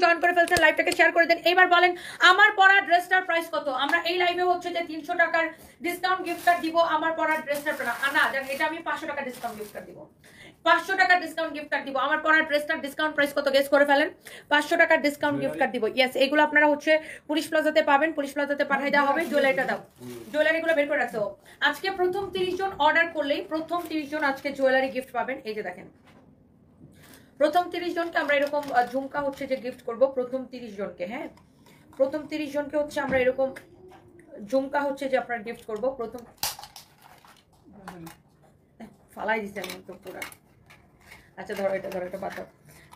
Join করে ফেলছেন, লাইভটাকে শেয়ার করে দেন। এবার বলেন আমার পরা ড্রেসটার প্রাইস কত? আমরা এই লাইভে হচ্ছে যে 300 টাকার ডিসকাউন্ট গিফট কার্ড দিব আমার পরা ড্রেসটার। না দেন, এটা আমি 500 টাকা ডিসকাউন্ট গিফট কার্ড দিব, 500 টাকার ডিসকাউন্ট গিফট কার্ড দিব। আমার পরা ড্রেসটার ডিসকাউন্ট প্রাইস কত গেস করে ফেলেন। 500 টাকার ডিসকাউন্ট গিফট কার্ড দিব। ইয়েস, এগুলো আপনারা হচ্ছে পুলিশ প্লাজাতে পাবেন, পুলিশ প্লাজাতে পাঠিয়ে দেওয়া হবে। জুয়েলারিটা দাও, জুয়েলারিগুলো বের করে রাখছো। আজকে প্রথম 30 জন অর্ডার করলেই প্রথম 30 জন আজকে জুয়েলারি গিফট পাবেন। এই যে দেখেন, প্রথম 30 জনকে আমরা এরকম ঝুমকা হচ্ছে যে গিফট করব, প্রথম 30 জনকে। হ্যাঁ, প্রথম 30 জনকে হচ্ছে আমরা এরকম ঝুমকা হচ্ছে যে আপনার গিফট করব। প্রথম ফালাই দিচ্ছি আমি তো পুরা। আচ্ছা ধরো এটা বাদ দাও।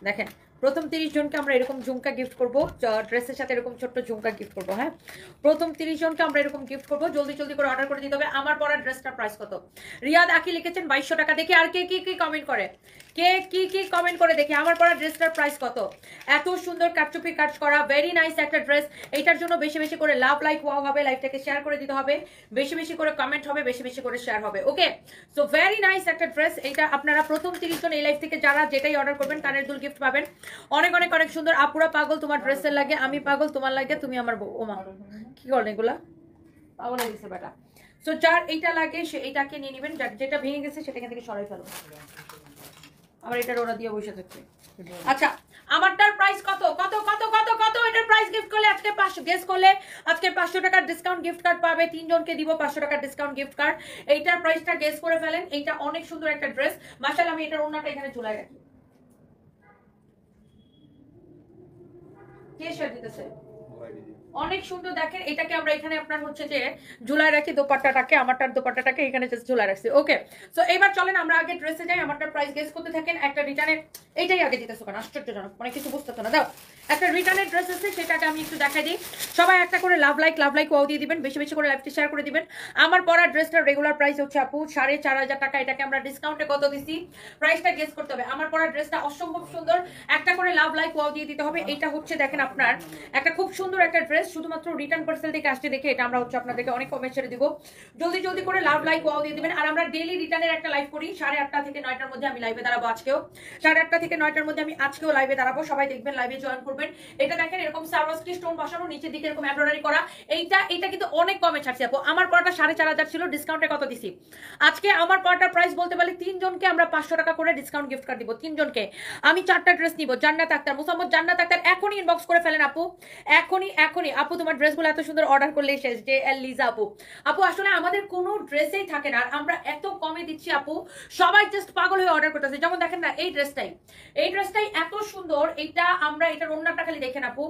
দেখেন, প্রথম 30 জনকে আমরা এরকম ঝুমকা গিফট করব, ড্রেসের সাথে এরকম ছোট্ট ঝুমকা গিফট করব। হ্যাঁ, প্রথম 30 জনকে আমরা এরকম গিফট করব। জলদি জলদি করে অর্ডার করে দিতে হবে। আমার পরা ড্রেসটার প্রাইস কত? রিয়াদ আকি লিখেছেন 2200 টাকা। দেখি আর কে কি কমেন্ট করে, কে কি কমেন্ট করে দেখি আমার পরা ড্রেসটার প্রাইস কত। এত সুন্দর কাটচুপি কাজ করা, ভেরি নাইস একটা ড্রেস। এইটার জন্য বেশি বেশি করে লাভ, লাইক, ওয়াও হবে। লাইভটাকে শেয়ার করে দিতে হবে, বেশি বেশি করে কমেন্ট হবে, বেশি বেশি করে শেয়ার হবে। ওকে, সো ভেরি নাইস একটা ড্রেস। এইটা আপনারা প্রথম 30 জন এই লাইভ থেকে যারা যেটাই অর্ডার করবেন কানের দুল গিফট পাবেন। অনেক অনেক অনেক সুন্দর। আপুরা পাগল তোমার ড্রেসের লাগে, আমি পাগল তোমার লাগে, তুমি আমার বউ। ওমা কি করেন এগুলা, পাগল হয়ে গেছে বেটা। সো যার এইটা লাগে সে এইটাকে নিয়ে নেবেন, যেটা ভেঙে গেছে সেটা এখান থেকে সরাই ফেলো। আমার এটার ওরা দিয়ে বসে থাকছে। আচ্ছা, আমারটার প্রাইস কত কত কত কত কত? এটার প্রাইস গিফট করলে আজকে 500 গেস করলে আজকে 500 টাকার ডিসকাউন্ট গিফট কার্ড পাবে। 3 জনকে দিব 500 টাকার ডিসকাউন্ট গিফট কার্ড। এইটার প্রাইসটা গেস করে ফেলেন। এইটা অনেক সুন্দর একটা ড্রেস। মাশাআল্লাহ, আমি এটার ওন্নাটা এখানে ঝুলাই রাখি। কে শেয়ার দিতেছে? অনেক সুন্দর। দেখেন, এটাকে আমরা এখানে আপনার হচ্ছে যে ঝুলাই রাখি দোপাট্টাটাকে, আমারটার দোপাট্টাটাকে এখানে জাস্ট ঝুলাই রাখছি। ওকে, সো এবার চলেন আমরা আগে ড্রেসে যাই। আমারটার প্রাইস গেস করতে থাকেন। একটা রিটার্নের, এইটাই আগে দিতেছো কেন? আশ্চর্যজনক, মানে কিছু বুঝতেছো না। দাও, একটা রিটার্নের ড্রেস আছে, সেটাকে আমি একটু দেখাই দিই। সবাই একটা করে লাভ লাইক ওয়াও দিয়ে দিবেন, বেশি বেশি করে লাইভটি শেয়ার করে দিবেন। আমার পরা ড্রেসটার রেগুলার প্রাইস হচ্ছে আপু 4500 টাকা। এটাকে আমরা ডিসকাউন্টে কত দিছি, প্রাইসটা গেস করতে হবে। আমার পরা ড্রেসটা অসম্ভব সুন্দর। একটা করে লাভ লাইক ওয়াও দিয়ে দিতে হবে। এটা হচ্ছে দেখেন আপনার একটা খুব সুন্দর একটা ড্রেস। শুধুমাত্র রিটার্ন পার্সেল থেকে আসতে দেখে এটা আমরা হচ্ছে আপনাদেরকে অনেক কমে ছেড়ে দিব। জলদি জলদি করে লাভ লাইক ওয়াও দিয়ে দিবেন। আর আমরা ডেইলি রিটার্নের একটা লাইভ করি 8:30 থেকে 9টার মধ্যে। আমি লাইভে দাঁড়াবো আজকেও, 8:30 থেকে 9টার মধ্যে আমি আজকেও লাইভে দাঁড়াবো। সবাই দেখবেন, লাইভে জয়েন করবেন। এটা দেখেন, এরকম সারওয়াস্কি স্টোন বসানো, নিচের দিকে এরকম এমব্রয়ডারি করা। এটা কিন্তু অনেক কমে ছাড়ছি আপু। আমার পড়াটা 4500 ছিল, ডিসকাউন্টে কত দিছি আজকে? আমার পড়াটার প্রাইস বলতে পারি 3 জনকে আমরা 500 টাকা করে ডিসকাউন্ট গিফট কার্ড দিব। 3 জনকে আমি 4টা ড্রেস নিব। জান্নাত আক্তার, মুসাম্মদ জান্নাত আক্তার, এখনই ইনবক্স করে ফেলেন আপু, এখনই আপু। তোমার ড্রেসগুলো এত সুন্দর, অর্ডার করলে শেষ। যে এল লিজা আপু আসলে আমাদের কোনো ড্রেসেই থাকে না, আর আমরা এত কমে দিচ্ছি আপু, সবাই জাস্ট পাগল হয়ে অর্ডার করতেছে। যেমন দেখেন না, এই ড্রেসটাই এত সুন্দর। এইটা আমরা এটার ওন্নাটা খালি দেখেন আপু,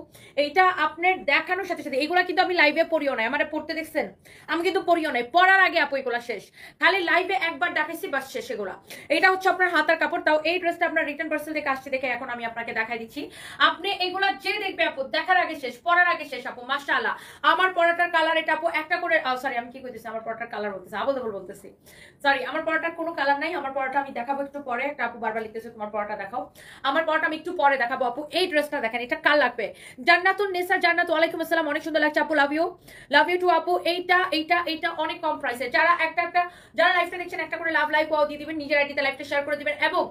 এইটা আপনার দেখানোর সাথে সাথে এগুলা কিন্তু আমি লাইভে পড়িও নাই। আমার পড়তে দেখছেন, আমি কিন্তু পড়িও নাই। পড়ার আগে আপু এগুলা শেষ, খালি লাইভে একবার দেখাইছি বাস শেষ এগুলা। এটা হচ্ছে আপনার হাতার কাপড়। তাও এই ড্রেসটা আপনার রিটার্ন পার্সেল থেকে আসছে দেখে এখন আমি আপনাকে দেখাই দিচ্ছি। আপনি এগুলা যে দেখবে আপু, দেখার আগে শেষ, পড়ার আগে শেষ আপু। মাশাআল্লাহ, আমার পরাটার কালার এটা আপু একটা করে, সরি আমি কি কইতেছি, আমার পরাটার কালার বলতেছি, আবল বলতেছি, সরি। আমার পরাটার কোনো কালার নাই। আমার পরাটা আমি দেখাবো একটু পরে। একটা আপু বারবার লিখতেছে তোমার পরাটা দেখাও। আমার পরাটা আমি একটু পরে দেখাবো আপু। এই ড্রেসটা দেখেন, এটা কাল লাগবে। জান্নাতুন নেসা, জান্নাত, ওয়ালাইকুম আসসালাম, অনেক সুন্দর লাগছে আপু, লাভ ইউ টু আপু। এইটা অনেক কম প্রাইসে। যারা যারা লাইভটা দেখছেন একটা করে লাভ লাইক ওয়াও দিয়ে দিবেন, নিজের আইডিতে লাইভটা শেয়ার করে দিবেন, এবং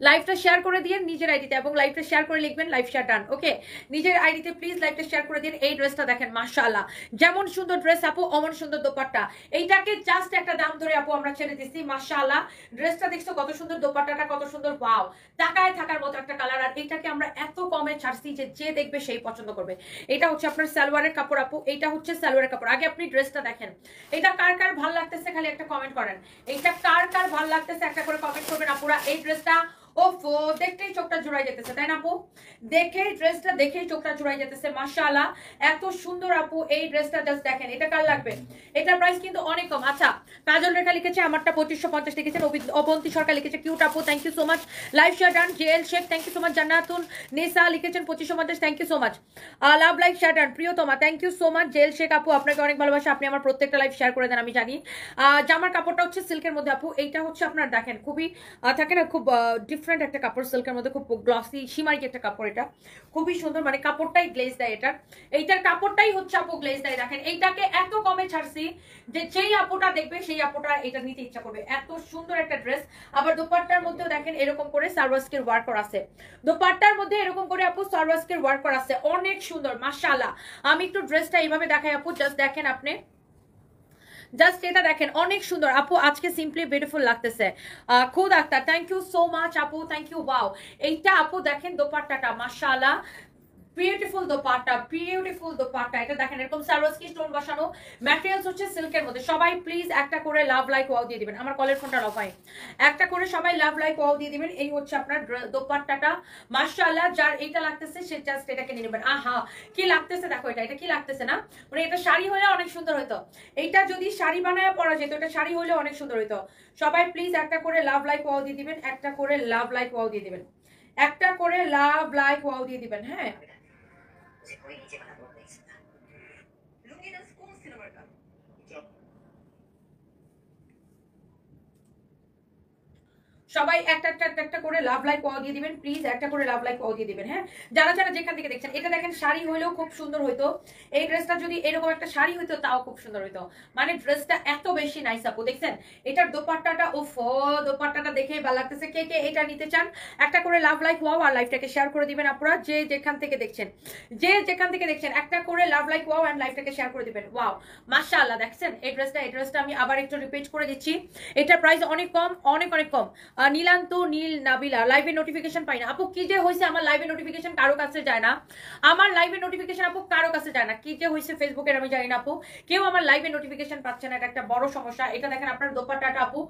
লাইভটা শেয়ার করে দিয়ে নিজের আইডিতে, এবং লাইভটা শেয়ার করে লিখবেন লাইভ শেয়ার ডান। ওকে, নিজের আইডিতে প্লিজ লাইভটা শেয়ার করে দিন। এই ড্রেসটা দেখেন, মাশাআল্লাহ, যেমন সুন্দর ড্রেস আপু অমন সুন্দর দোপাট্টা। এইটাকে জাস্ট একটা দাম ধরে আপু আমরা ছেড়ে দিচ্ছি। মাশাআল্লাহ, ড্রেসটা দেখছো কত সুন্দর, দোপাট্টাটা কত সুন্দর, ওয়াও, তাকায় থাকার মতো একটা কালার। আর এইটাকে আমরা এত কমে ছাড়ছি যে দেখবে সেই পছন্দ করবে। এটা হচ্ছে আপনার সালোয়ারের কাপড় আপু, এইটা হচ্ছে সালোয়ারের কাপড়। আগে আপনি ড্রেসটা দেখেন, এটা কার কার ভালো লাগতেছে খালি একটা কমেন্ট করেন। এইটা কার কার ভালো লাগতেছে একটা করে কমেন্ট করবেন আপুরা। এই ড্রেসটা ওফো, দেখতেই চোখটা জুড়াই যেতেছে, তাই না আপু? ড্রেসটা দেখেই চোখটা জুড়াই যেতেছে। মাশাআল্লাহ, এত সুন্দর আপু। এই ড্রেসটা জাস্ট দেখেন, এটা কার লাগবে? এটার প্রাইস কিন্তু অনেক কম। আচ্ছা, কাজল রেখা লিখেছে আমারটা 2550 লিখেছেন। অবন্তী সরকার লিখেছে কিউট আপু, thank you so much. Live share done. JL Sheikh, thank you so much. Jannatun Nesa লিখেছেন 2550, thank you so much. Love live share done. প্রিয়তমা, thank you so much. JL Sheikh আপু, আপনাকে অনেক ভালোবাসা, আপনি আমার প্রত্যেকটা লাইভ শেয়ার করে দেন, আমি জানি। জামার কাপড়টা হচ্ছে সিল্কের মধ্যে আপু। এইটা হচ্ছে আপনার দেখেন খুবই থাকে না, খুব ডিফারেন্ট একটা কাপড়, সিল্কের মধ্যে খুব গ্লসি শিমারি একটা কাপড়, এটা খুবই সুন্দর, মানে কাপড়টাই গ্লেজ দেয়, এইটার কাপড়টাই হচ্ছে আপু গ্লেজ দেয়। দেখেন এইটাকে এত কমে ছাড়ছি যে যেই আপুটা দেখবে সেই আপুটা এটা নিতে ইচ্ছা করবে, এত সুন্দর একটা ড্রেস। আবার দোপাট্টার মধ্যেও দেখেন এরকম করে সারওয়াস্কের ওয়ার্ক করা আছে, দোপাট্টার মধ্যে এরকম করে আপু সারওয়াস্কের ওয়ার্ক করা আছে, অনেক সুন্দর মাশাআল্লাহ। আমি একটু ড্রেসটা এইভাবে দেখাই আপু, জাস্ট দেখেন আপনি, জাস্ট এটা দেখেন অনেক সুন্দর আপু, আজকে সিম্পলি বিউটিফুল লাগতেছে। খুদ Akhtar, thank you so much আপু, থ্যাংক ইউ। ওয়াও, এইটা আপু দেখেন দোপাট্টাটা মাশাআল্লাহ, বিউটিফুল দোপাট্টা, বিউটিফুল দোপাট্টা। এটা দেখেন এরকম সারোস্কি স্টোন বসানো, ম্যাটেরিয়ালস হচ্ছে সিল্কের মধ্যে। সবাই প্লিজ একটা করে লাভ লাইক ওয়াও দিয়ে দিবেন, আমার কলের ফোনটা অফ হয়, একটা করে সবাই লাভ লাইক ওয়াও দিয়ে দিবেন। এই হচ্ছে আপনার দোপাট্টাটা মাশাআল্লাহ, যার এইটা লাগতেছে সে জাস্ট এটাকে নিয়ে নেবেন। আহা কি লাগতেছে দেখো, এটা কি লাগতেছে না, মানে এটা শাড়ি হলে অনেক সুন্দর হতো, এইটা যদি শাড়ি বানায় পরা যেত, এটা শাড়ি হলে অনেক সুন্দর হতো। সবাই প্লিজ একটা করে লাভ লাইক ওয়াও দিয়ে দিবেন, একটা করে লাভ লাইক ওয়াও দিয়ে দিবেন, একটা করে লাভ লাইক ওয়াও দিয়ে দিবেন। হ্যাঁ সবাই একটা করে লাভ লাইক ওয়াও দিয়ে দিবেন প্লিজ, একটা করে লাভ লাইক ওয়াও দিয়ে দিবেন। হ্যাঁ যারা যারা যেখান থেকে দেখছেন, এটা দেখেন শাড়ি হইলেও খুব সুন্দর হইতো, এই ড্রেসটা যদি এরকম একটা শাড়ি হইতো তাও খুব সুন্দর হইতো, মানে ড্রেসটা এত বেশি নাইস আপু। দেখছেন এটার দোপাট্টাটা, ওফ দোপাট্টাটা দেখেই ভালো লাগতেছে। কে কে এটা নিতে চান একটা করে লাভ লাইক ওয়াও আর লাইভটাকে শেয়ার করে দিবেন আপনারা, যে যেখান থেকে দেখছেন, যে যেখান থেকে দেখছেন একটা করে লাভ লাইক ওয়াও এন্ড লাইভটাকে শেয়ার করে দিবেন। ওয়াও মাশাআল্লাহ, দেখছেন এই ড্রেসটা আমি আবার একটু রিপিট করে দিচ্ছি, এটার প্রাইস অনেক কম, অনেক অনেক কম। নীলান্ত নীল নাবিলা, লাইভে নোটিফিকেশন পাই না আপু, কি যে হয়েছে আমার লাইভে নোটিফিকেশন কারো কাছে যায় না, আমার লাইভে নোটিফিকেশন আপু কারো কাছে যায় না, কি যে হয়েছে ফেসবুকের আমি জানি না আপু, কেউ আমার লাইভে নোটিফিকেশন পাচ্ছে না, এটা একটা বড় সমস্যা। এটা দেখেন আপনার দোপাট্টাটা আপু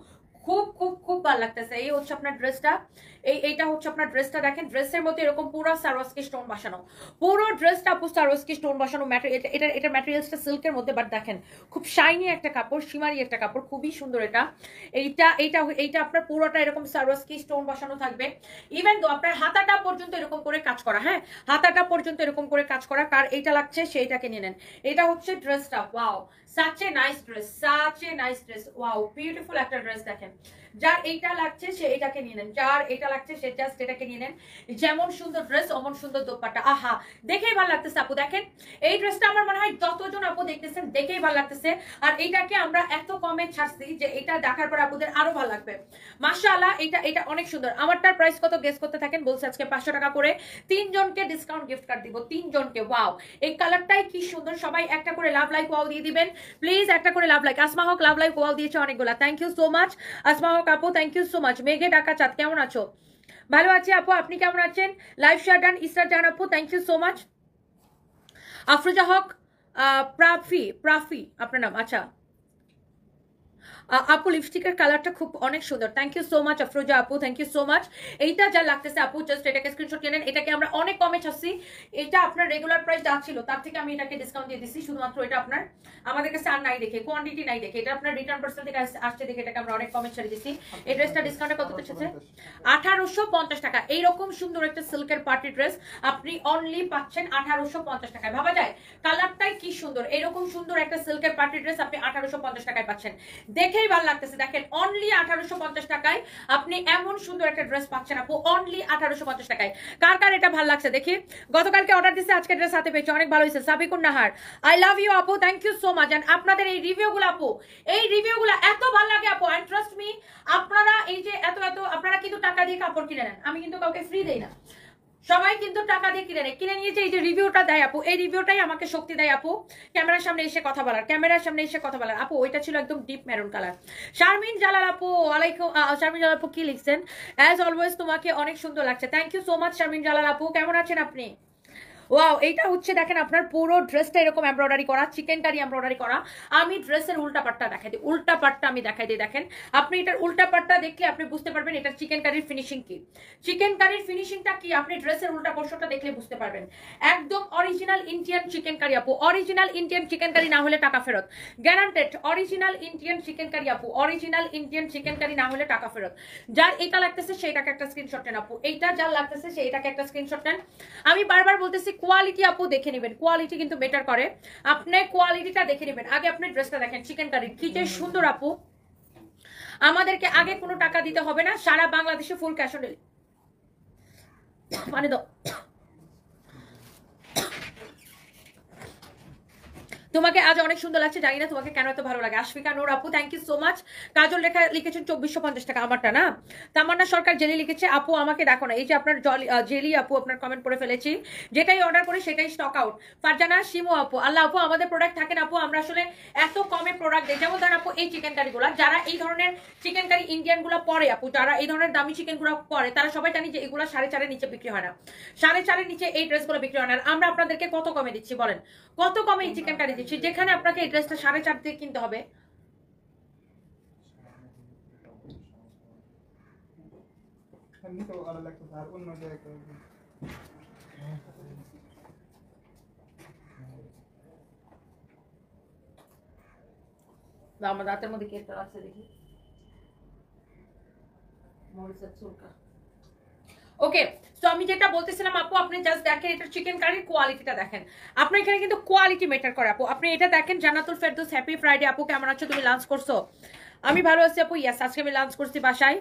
খুব খুব খুব ভালো লাগতেছে। এই হচ্ছে আপনার ড্রেসটা, এইটা হচ্ছে আপনার ড্রেসটা, দেখেন ড্রেসের মধ্যে এরকম পুরো সারোস্কি স্টোন বসানো, পুরো ড্রেসটা আপু সারোস্কি স্টোন বসানো, এটা ম্যাটেরিয়ালসটা সিল্কের মধ্যে, বাট দেখেন খুব শাইনি একটা কাপড়, শিমারি একটা কাপড়, খুবই সুন্দর। এইটা আপনার পুরোটা এরকম সারোস্কি স্টোন বসানো থাকবে, ইভেন তো আপনার হাতাটা পর্যন্ত এরকম করে কাজ করা। হ্যাঁ হাতাটা পর্যন্ত এরকম করে কাজ করা, কার এইটা লাগছে সেইটাকে নিয়ে নেন। এটা হচ্ছে ড্রেসটা, wow such a nice dress, such a nice dress, wow beautiful একটা ড্রেস। দেখেন যার এইটা লাগছে সে এটাকে নিয়ে নেন, যার এটা লাগছে সে জাস্ট এটাকে নিয়ে নেন। যেমন সুন্দর ড্রেস অমন সুন্দর দোপাট্টা, আহা দেখেই ভালো লাগতেছে আপু। দেখেন এই ড্রেসটা আমার মনে হয় যতজন আপু দেখতেছেন দেখেই ভালো লাগতেছে, আর এইটাকে আমরা এত কমে ছাড়ছি যে এটা দেখার পর আপুদের আরো ভালো লাগবে মাশাআল্লাহ। এটা অনেক সুন্দর। আমারটার প্রাইস কত গেস করতে থাকেন, বলছে আজকে 500 টাকা করে, 3 জনকে ডিসকাউন্ট গিফট কার্ড দিব, 3 জনকে। ওয়াও এই কালারটাই কি সুন্দর, সবাই একটা করে লাভ লাইক ওয়াও দিয়ে দিবেন প্লিজ, একটা করে love like. Asma Haque love like wow দিয়েছে অনেকগুলা, thank you so much Asma Haque আপু, থ্যাংক ইউ সো মাচ। মেঘে ডাকা চাঁদ কেমন আছো? ভালো আছি আপু, আপনি কেমন আছেন? Live share done Israt Jahan আপু, thank you so much. Afroza Haque প্রাফি আপনার নাম, আচ্ছা আপু লিপস্টিকের কালারটা খুব অনেক সুন্দর, thank you so much Afroza আপু, থ্যাংক ইউ সো মাচ। এইটা যা লাগতেছে আপু জাস্ট এটাকে স্ক্রিনশট নিয়ে নেন, এটাকে আমরা অনেক কমে ছাড়ছি, এটা আপনার রেগুলার প্রাইস যা ছিল তার থেকে আমি এটাকে ডিসকাউন্ট দিয়ে দিচ্ছি, শুধুমাত্র এটা আপনার আমাদের কাছে আর নাই দেখে, কোয়ান্টিটি নাই দেখে, এটা আপনার রিটার্ন পার্সেল থেকে আসছে দেখে এটাকে আমরা অনেক কমে ছেড়ে দিচ্ছি। এই ড্রেসটা ডিসকাউন্টে কত এসেছে? 1850 টাকা। এইরকম সুন্দর একটা সিল্কের পার্টি ড্রেস আপনি অনলি পাচ্ছেন 1850 টাকায়, ভাবা যায় কালারটাই কি সুন্দর, এরকম সুন্দর একটা সিল্কের পার্টি ড্রেস আপনি 1850 টাকায় পাচ্ছেন, দেখেই ভালো লাগতেছে। দেখেন অনলি 1850 টাকায় আপনি এমন সুন্দর একটা ড্রেস পাচ্ছেন আপু, অনলি 1850 টাকায়। কার কার এটা ভালো লাগছে দেখি, গতকালকে অর্ডার দিছে আজকে ড্রেস হাতে পেয়েছে, অনেক ভালো হয়েছে। Sabikun Nahar I love you আপু, thank you so much. And আপনাদের এই রিভিউগুলো আপু, এই রিভিউগুলো এত ভালো লাগে আপু, এন্ড ট্রাস্ট মি আপনারা এই যে এত আপনারা কিন্তু টাকা দিয়ে কাপড় কিনে নেন, আমি কিন্তু কাউকে ফ্রি দেই না, সবাই কিন্তু টাকা দিয়ে কিনে নিয়েছে। এই যে রিভিউটা দেয় আপু, এই রিভিউটাই আমাকে শক্তি দেয় আপু ক্যামেরার সামনে এসে কথা বলার, আপু ওইটা ছিল একদম deep maroon colour. Sharmin Jalal আপু ওয়ালাইকুম, শারমিন জালাল আপু কি লিখছেন, অ্যাজ অলওয়েজ তোমাকে অনেক সুন্দর লাগছে, thank you so much Sharmin Jalal আপু, কেমন আছেন আপনি? ওয়াও এইটা হচ্ছে দেখেন আপনার পুরো ড্রেসটা এরকম এমব্রয়ডারি করা, চিকেন কারি এমব্রয়ডারি করা। আমি ড্রেসের উল্টা পাটটা দেখাই দিই, উল্টা পাটটা আমি দেখাই দিই। দেখেন আপনি এটার উল্টা পাটটা দেখলে আপনি বুঝতে পারবেন এটা চিকেন কারির ফিনিশিং কি, চিকেন কারির ফিনিশিংটা কি আপনি ড্রেসের উল্টা পোর্শনটা দেখলে বুঝতে পারবেন। একদম অরিজিনাল ইন্ডিয়ান চিকেন কারি আপু, অরিজিনাল ইন্ডিয়ান চিকেন কারি না হলে টাকা ফেরত, guaranteed. Original Indian chicken curry আপু, অরিজিনাল ইন্ডিয়ান চিকেন কারি না হলে টাকা ফেরত। যার এটা লাগতেছে সেইটাকে একটা স্ক্রিনশট নেন আপু, এইটা যার লাগতেছে সেইটাকে একটা স্ক্রিনশট নেন। আমি বারবার বলতেছি কোয়ালিটি আপু দেখে নেবেন, কোয়ালিটি কিন্তু বেটার করে, আপনি কোয়ালিটিটা দেখে নেবেন। আগে আপনি ড্রেসটা দেখেন, চিকেন কারি কি যে সুন্দর আপু, আমাদেরকে আগে কোনো টাকা দিতে হবে না, সারা বাংলাদেশে ফুল ক্যাশ অন ডেলিভারি। পানি দাও। তোমাকে আজ অনেক সুন্দর লাগছে, জানি না তোমাকে কেন এত ভালো লাগে। আশফিকা নূর আপু থ্যাংক ইউ সো মাচ। কাজল রেখা লিখেছেন 2450 টাকা, আমারটা না। তামান্না সরকার জেলি লিখেছে আপু আমাকে দেখো না, এই যে আপনার জেলি আপু আপনার কমেন্ট করে ফেলেছি, যেটাই অর্ডার করি সেটাই স্টক আউট। ফারজানা শিমু আপু আল্লাহ আপু আমাদের প্রোডাক্ট থাকে না আপু, আমরা আসলে এত কমে প্রোডাক্ট দিই। যেমন ধরেন আপু এই চিকেন কারিগুলো, যারা এই ধরনের চিকেন কারি ইন্ডিয়ান গুলো পরে আপু, যারা এই ধরনের দামি চিকেন গুলো পরে, তারা সবাই জানি যে এগুলো 4.5 নিচে বিক্রি হয় না, 4.5 নিচে এই ড্রেসগুলো বিক্রি হয় না। আমরা আপনাদেরকে কত কমে দিচ্ছি বলেন, কত কমে এই চিকেন কারি দিচ্ছি, যেখানে আপনাকে এই ড্রেসটা 4.5 দিয়ে কিনতে হবে। আমার দাঁতের মধ্যে কি একটা আছে দেখি, ওকে। তো আমি যেটা বলতেছিলাম আপু, আপনি জাস্ট দেখেন এটা চিকেন কারির কোয়ালিটিটা দেখেন, আপনার এখানে কিন্তু কোয়ালিটি ম্যাটার করে আপু। আপনি এটা দেখেন, জান্নাতুল ফেরদৌস হ্যাপি ফ্রাইডে আপু, কেমন আছো তুমি, লাঞ্চ করছো? আমি ভালো আছি আপু, ইয়াস আজকে আমি লাঞ্চ করছি বাসায়।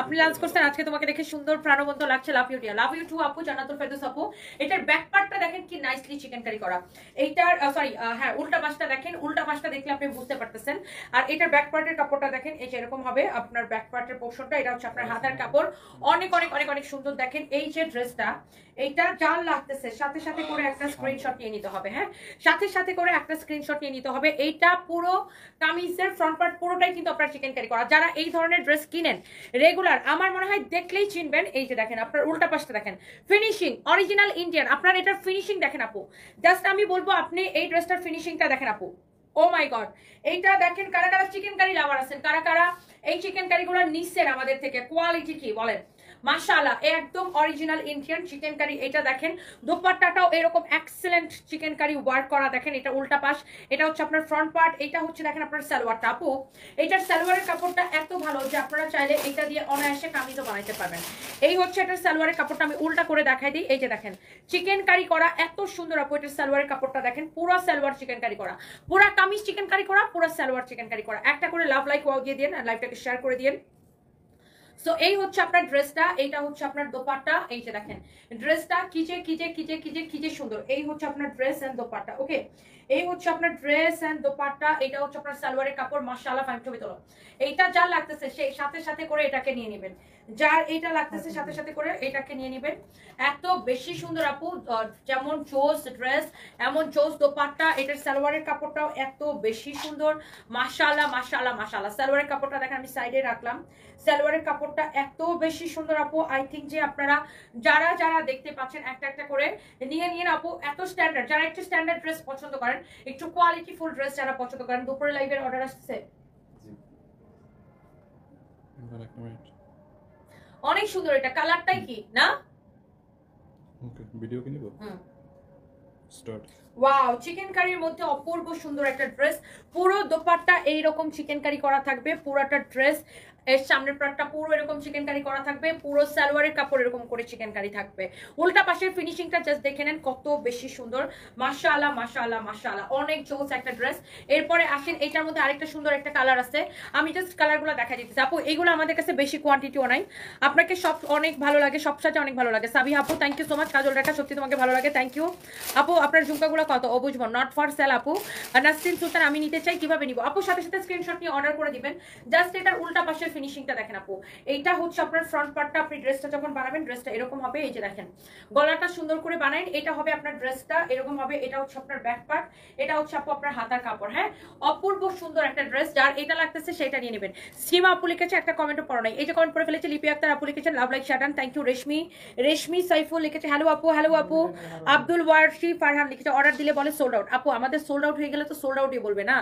আপনি লাঞ্চ করছেন আজকে, তোমাকে দেখে সুন্দর প্রাণবন্ত লাগছে, love you dear, love you too আপু, জান্নাতুল ফেরদৌস আপু। এটার ব্যাক পার্টটা দেখেন কি নাইসলি চিকেন কারি করা। এইটার সরি হ্যাঁ উল্টা পাশটা দেখেন, উল্টা পাশটা দেখলে আপনি বুঝতে পারতেছেন। আর এটার ব্যাক পার্টের কাপড়টা দেখেন, এই যে এরকম হবে আপনার ব্যাক পার্টের পোর্শনটা, এটা হচ্ছে আপনার হাতের কাপড়, অনেক অনেক অনেক অনেক সুন্দর। দেখেন এই যে ড্রেসটা, এইটা যার লাগতেছে সাথে সাথে করে একটা স্ক্রিনশট নিয়ে নিতে হবে, হ্যাঁ সাথে সাথে করে একটা স্ক্রিনশট নিয়ে নিতে হবে। এইটা পুরো কামিজের ফ্রন্ট পার্ট পুরোটাই কিন্তু আপনার চিকেন কারি করা। যারা এই ধরনের ড্রেস কিনেন রেগুলার, আমার মনে হয় দেখলেই চিনবেন। এই যে দেখেন আপনার উল্টা পাশটা দেখেন, ফিনিশিং অরিজিনাল ইন্ডিয়ান, আপনার এটার ফিনিশিং দেখেন আপু, জাস্ট আমি বলবো আপনি এই ড্রেসটার ফিনিশিংটা দেখেন আপু, ও মাই গড। এইটা দেখেন, কারা কারা চিকেন কারি লাভার আছেন, কারা কারা এই চিকেন কারিগুলো নিচ্ছেন আমাদের থেকে, কোয়ালিটি কি বলেন, মাশাআল্লাহ একদম অরিজিনাল ইন্ডিয়ান চিকেন কারি। এটা দেখেন দোপাট্টাটাও এরকম এক্সেলেন্ট চিকেন কারি ওয়ার্ক করা, দেখেন এটা উল্টা পাশ, এটা হচ্ছে আপনার ফ্রন্ট পার্ট, এটা হচ্ছে দেখেন আপনার সালোয়ারটা আপু, এটার সালোয়ারের কাপড়টা এত ভালো যে আপনারা চাইলে এটা দিয়ে অনায়াসে কামিজও বানাইতে পারবেন। এই হচ্ছে এটার সালোয়ারের কাপড়টা, আমি উল্টা করে দেখাই দিই। এই যে দেখেন চিকেন কারি করা এত সুন্দর আপু, এটার সালোয়ারের কাপড়টা দেখেন, পুরো সালোয়ার চিকেন কারি করা, পুরো কামিজ চিকেন কারি করা, পুরো সালোয়ার চিকেন কারি করা। একটা করে লাভ লাইক ওয়াও দিয়ে দিন আর লাইভটাকে শেয়ার করে দিন। সো এই হচ্ছে আপনার ড্রেসটা, এইটা হচ্ছে আপনার দোপাট্টা, এই যে দেখেন ড্রেসটা কিজে কিজে কিজে কিজে কিজে সুন্দর। এই হচ্ছে আপনার ড্রেস এন্ড দোপাট্টা, ওকে এই হচ্ছে আপনার ড্রেস এন্ড দোপাট্টা, এটা হচ্ছে আপনার সালোয়ারের কাপড়, মাশাআল্লাহ ফাইন ছবি তোলো। এইটা যার লাগতেছে সেই সাথে সাথে করে এটাকে নিয়ে নেবেন, যার এইটা লাগতেছে সাথে সাথে করে এটাকে নিয়ে নেবেন। এত বেশি সুন্দর আপু, যেমন চোজ ড্রেস এমন চোজ দোপাট্টা, এটার সালোয়ারের কাপড়টাও এত বেশি সুন্দর, মাশাআল্লাহ মাশাআল্লাহ মাশাআল্লাহ। সালোয়ারের কাপড়টা দেখেন আমি সাইডে রাখলাম, সালোয়ারের কাপড়টা এত বেশি সুন্দর আপু। আই থিঙ্ক যে আপনারা যারা যারা দেখতে পাচ্ছেন একটা একটা করে নিয়ে নিয়ে আপু, এত স্ট্যান্ডার্ড, যারা একটু স্ট্যান্ডার্ড ড্রেস পছন্দ করেন, একটু কোয়ালিটি ফুল ড্রেস যারা পছন্দ করেন। দুপুরে লাইভের অর্ডার আসছে, অনেক সুন্দর, এটা কালারটাই কি না, ওকে ভিডিও কি নিব স্টার্ট। ওয়াও চিকেন কারির মধ্যে অপূর্ব সুন্দর একটা ড্রেস, পুরো দোপাট্টা এইরকম চিকেন কারি করা থাকবে, পুরোটা ড্রেস এর সামনের পার্টটা পুরো এরকম চিকেন কারি করা থাকবে, পুরো সালোয়ারের কাপড় এরকম করে চিকেন কারি থাকবে। উল্টা পাশের ফিনিশিংটা জাস্ট দেখে নেন কত বেশি সুন্দর, মাশাআল্লাহ মাশাআল্লাহ মাশাআল্লাহ, অনেক জোস একটা ড্রেস। এরপরে আসেন এটার মধ্যে আরেকটা সুন্দর একটা কালার আছে, আমি জাস্ট কালারগুলো দেখা দিতেছি আপু, এইগুলো আমাদের কাছে বেশি কোয়ান্টিটিও নাই, আপনাকে সব অনেক ভালো লাগে, সব সাথে অনেক ভালো লাগে। সাবি আপু থ্যাংক ইউ সো মাচ, কাজল রেখা সত্যি তোমাকে ভালো লাগে, থ্যাংক ইউ আপু। আপনার ঝুমকাগুলো কত ও বুঝবো, নট ফর সেল আপু। নাসরিন সুলতান আমি নিতে চাই, কিভাবে নিব আপু, সাথে সাথে স্ক্রিনশট নিয়ে অর্ডার করে দিবেন। জাস্ট এটার উল্টা পাশের ফিনিশিংটা দেখেন আপু, এইটা হচ্ছে আপনার ফ্রন্ট পার্টটা, আপনি ড্রেসটা যখন বানাবেন ড্রেসটা এরকম হবে, এই যে দেখেন গলাটা সুন্দর করে বানাইন, এটা হবে আপনার ড্রেসটা এরকম হবে, এটা হচ্ছে আপনার ব্যাক পার্ট, এটা হচ্ছে আপু আপনার হাতার কাপড়, হ্যাঁ অপূর্ব সুন্দর একটা ড্রেস। যার এটা লাগতেছে সেটা নিয়ে নেবেন। সীমা আপু লিখেছে, একটা কমেন্টও পড়ো নাই, এই যে কমেন্ট করে ফেলেছে লিপি আক্তার আপু লিখেছেন লাভ লাইক শাটান, থ্যাংক ইউ। রেশমি সাইফুল লিখেছে হ্যালো আপু, হ্যালো আপু। আব্দুল ওয়ারশি ফারহান লিখেছে অর্ডার দিলে বলে সোল্ড আউট। আপু আমাদের সোল্ড আউট হয়ে গেলে তো সোল্ড আউটই বলবে না,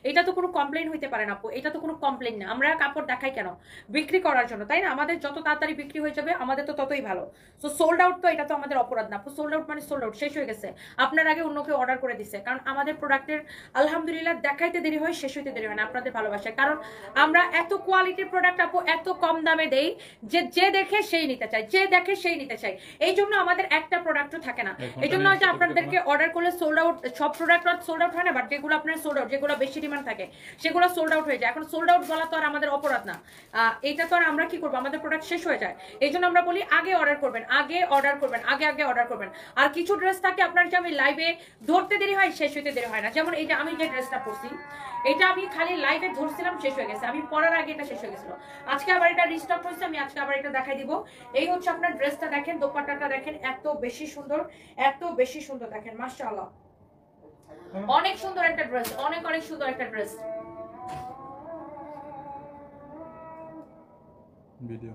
এটা তো কোনো কমপ্লেন হইতে পারে না আপু, এটা তো কোনো কমপ্লেন না। আমরা কাপড় দেখাই কেন, বিক্রি করার জন্য, তাই না? আমাদের যত তাড়াতাড়ি বিক্রি হয়ে যাবে আমাদের তো ততই ভালো। সো সোল্ড আউট তো এটা তো আমাদের অপরাধ না আপু, সোল্ড আউট মানে সোল্ড আউট, শেষ হয়ে গেছে, আপনার আগে অন্য কেউ অর্ডার করে দিছে। কারণ আমাদের প্রোডাক্টের আলহামদুলিল্লাহ দেখাইতে দেরি হয়, শেষ হইতে দেরি হয় না আপনাদের ভালোবাসায়। কারণ আমরা এত কোয়ালিটির প্রোডাক্ট আপু এত কম দামে দেই যে যে দেখে সেই নিতে চায়, যে দেখে সেই নিতে চায়, এই জন্য আমাদের একটা প্রোডাক্টও থাকে না। এই জন্য যে আপনাদেরকে অর্ডার করলে সোল্ড আউট, সব প্রোডাক্ট সোল্ড আউট হয় না, বাট যেগুলো আপনার সোল্ড আউট, যেগুলো বেশি ডিমান্ড থাকে সেগুলো সোল্ড আউট হয়ে যায়। এখন সোল্ড আউট বলা তো আর আমাদের অপরাধ না, এটা তো আর আমরা কি করবো, আমাদের প্রোডাক্ট শেষ হয়ে যায়, এই জন্য আমরা বলি আগে অর্ডার করবেন, আগে অর্ডার করবেন, আগে আগে অর্ডার করবেন। আর কিছু ড্রেস থাকে আপনার যে আমি লাইভে ধরতে দেরি হয়, শেষ হইতে দেরি হয় না। যেমন এই যে আমি যে ড্রেসটা পরছি, এটা আমি খালি লাইভে ধরছিলাম, শেষ হয়ে গেছে, আমি পরার আগে এটা শেষ হয়ে গেছিল। আজকে আবার এটা রিস্টক হয়েছে, আমি আজকে আবার এটা দেখাই দিব। এই হচ্ছে আপনার ড্রেসটা, দেখেন দোপাট্টাটা দেখেন, এত বেশি সুন্দর, এত বেশি সুন্দর, দেখেন মাশাআল্লাহ, অনেক সুন্দর একটা ড্রেস, অনেক অনেক সুন্দর একটা ড্রেস। ভিডিও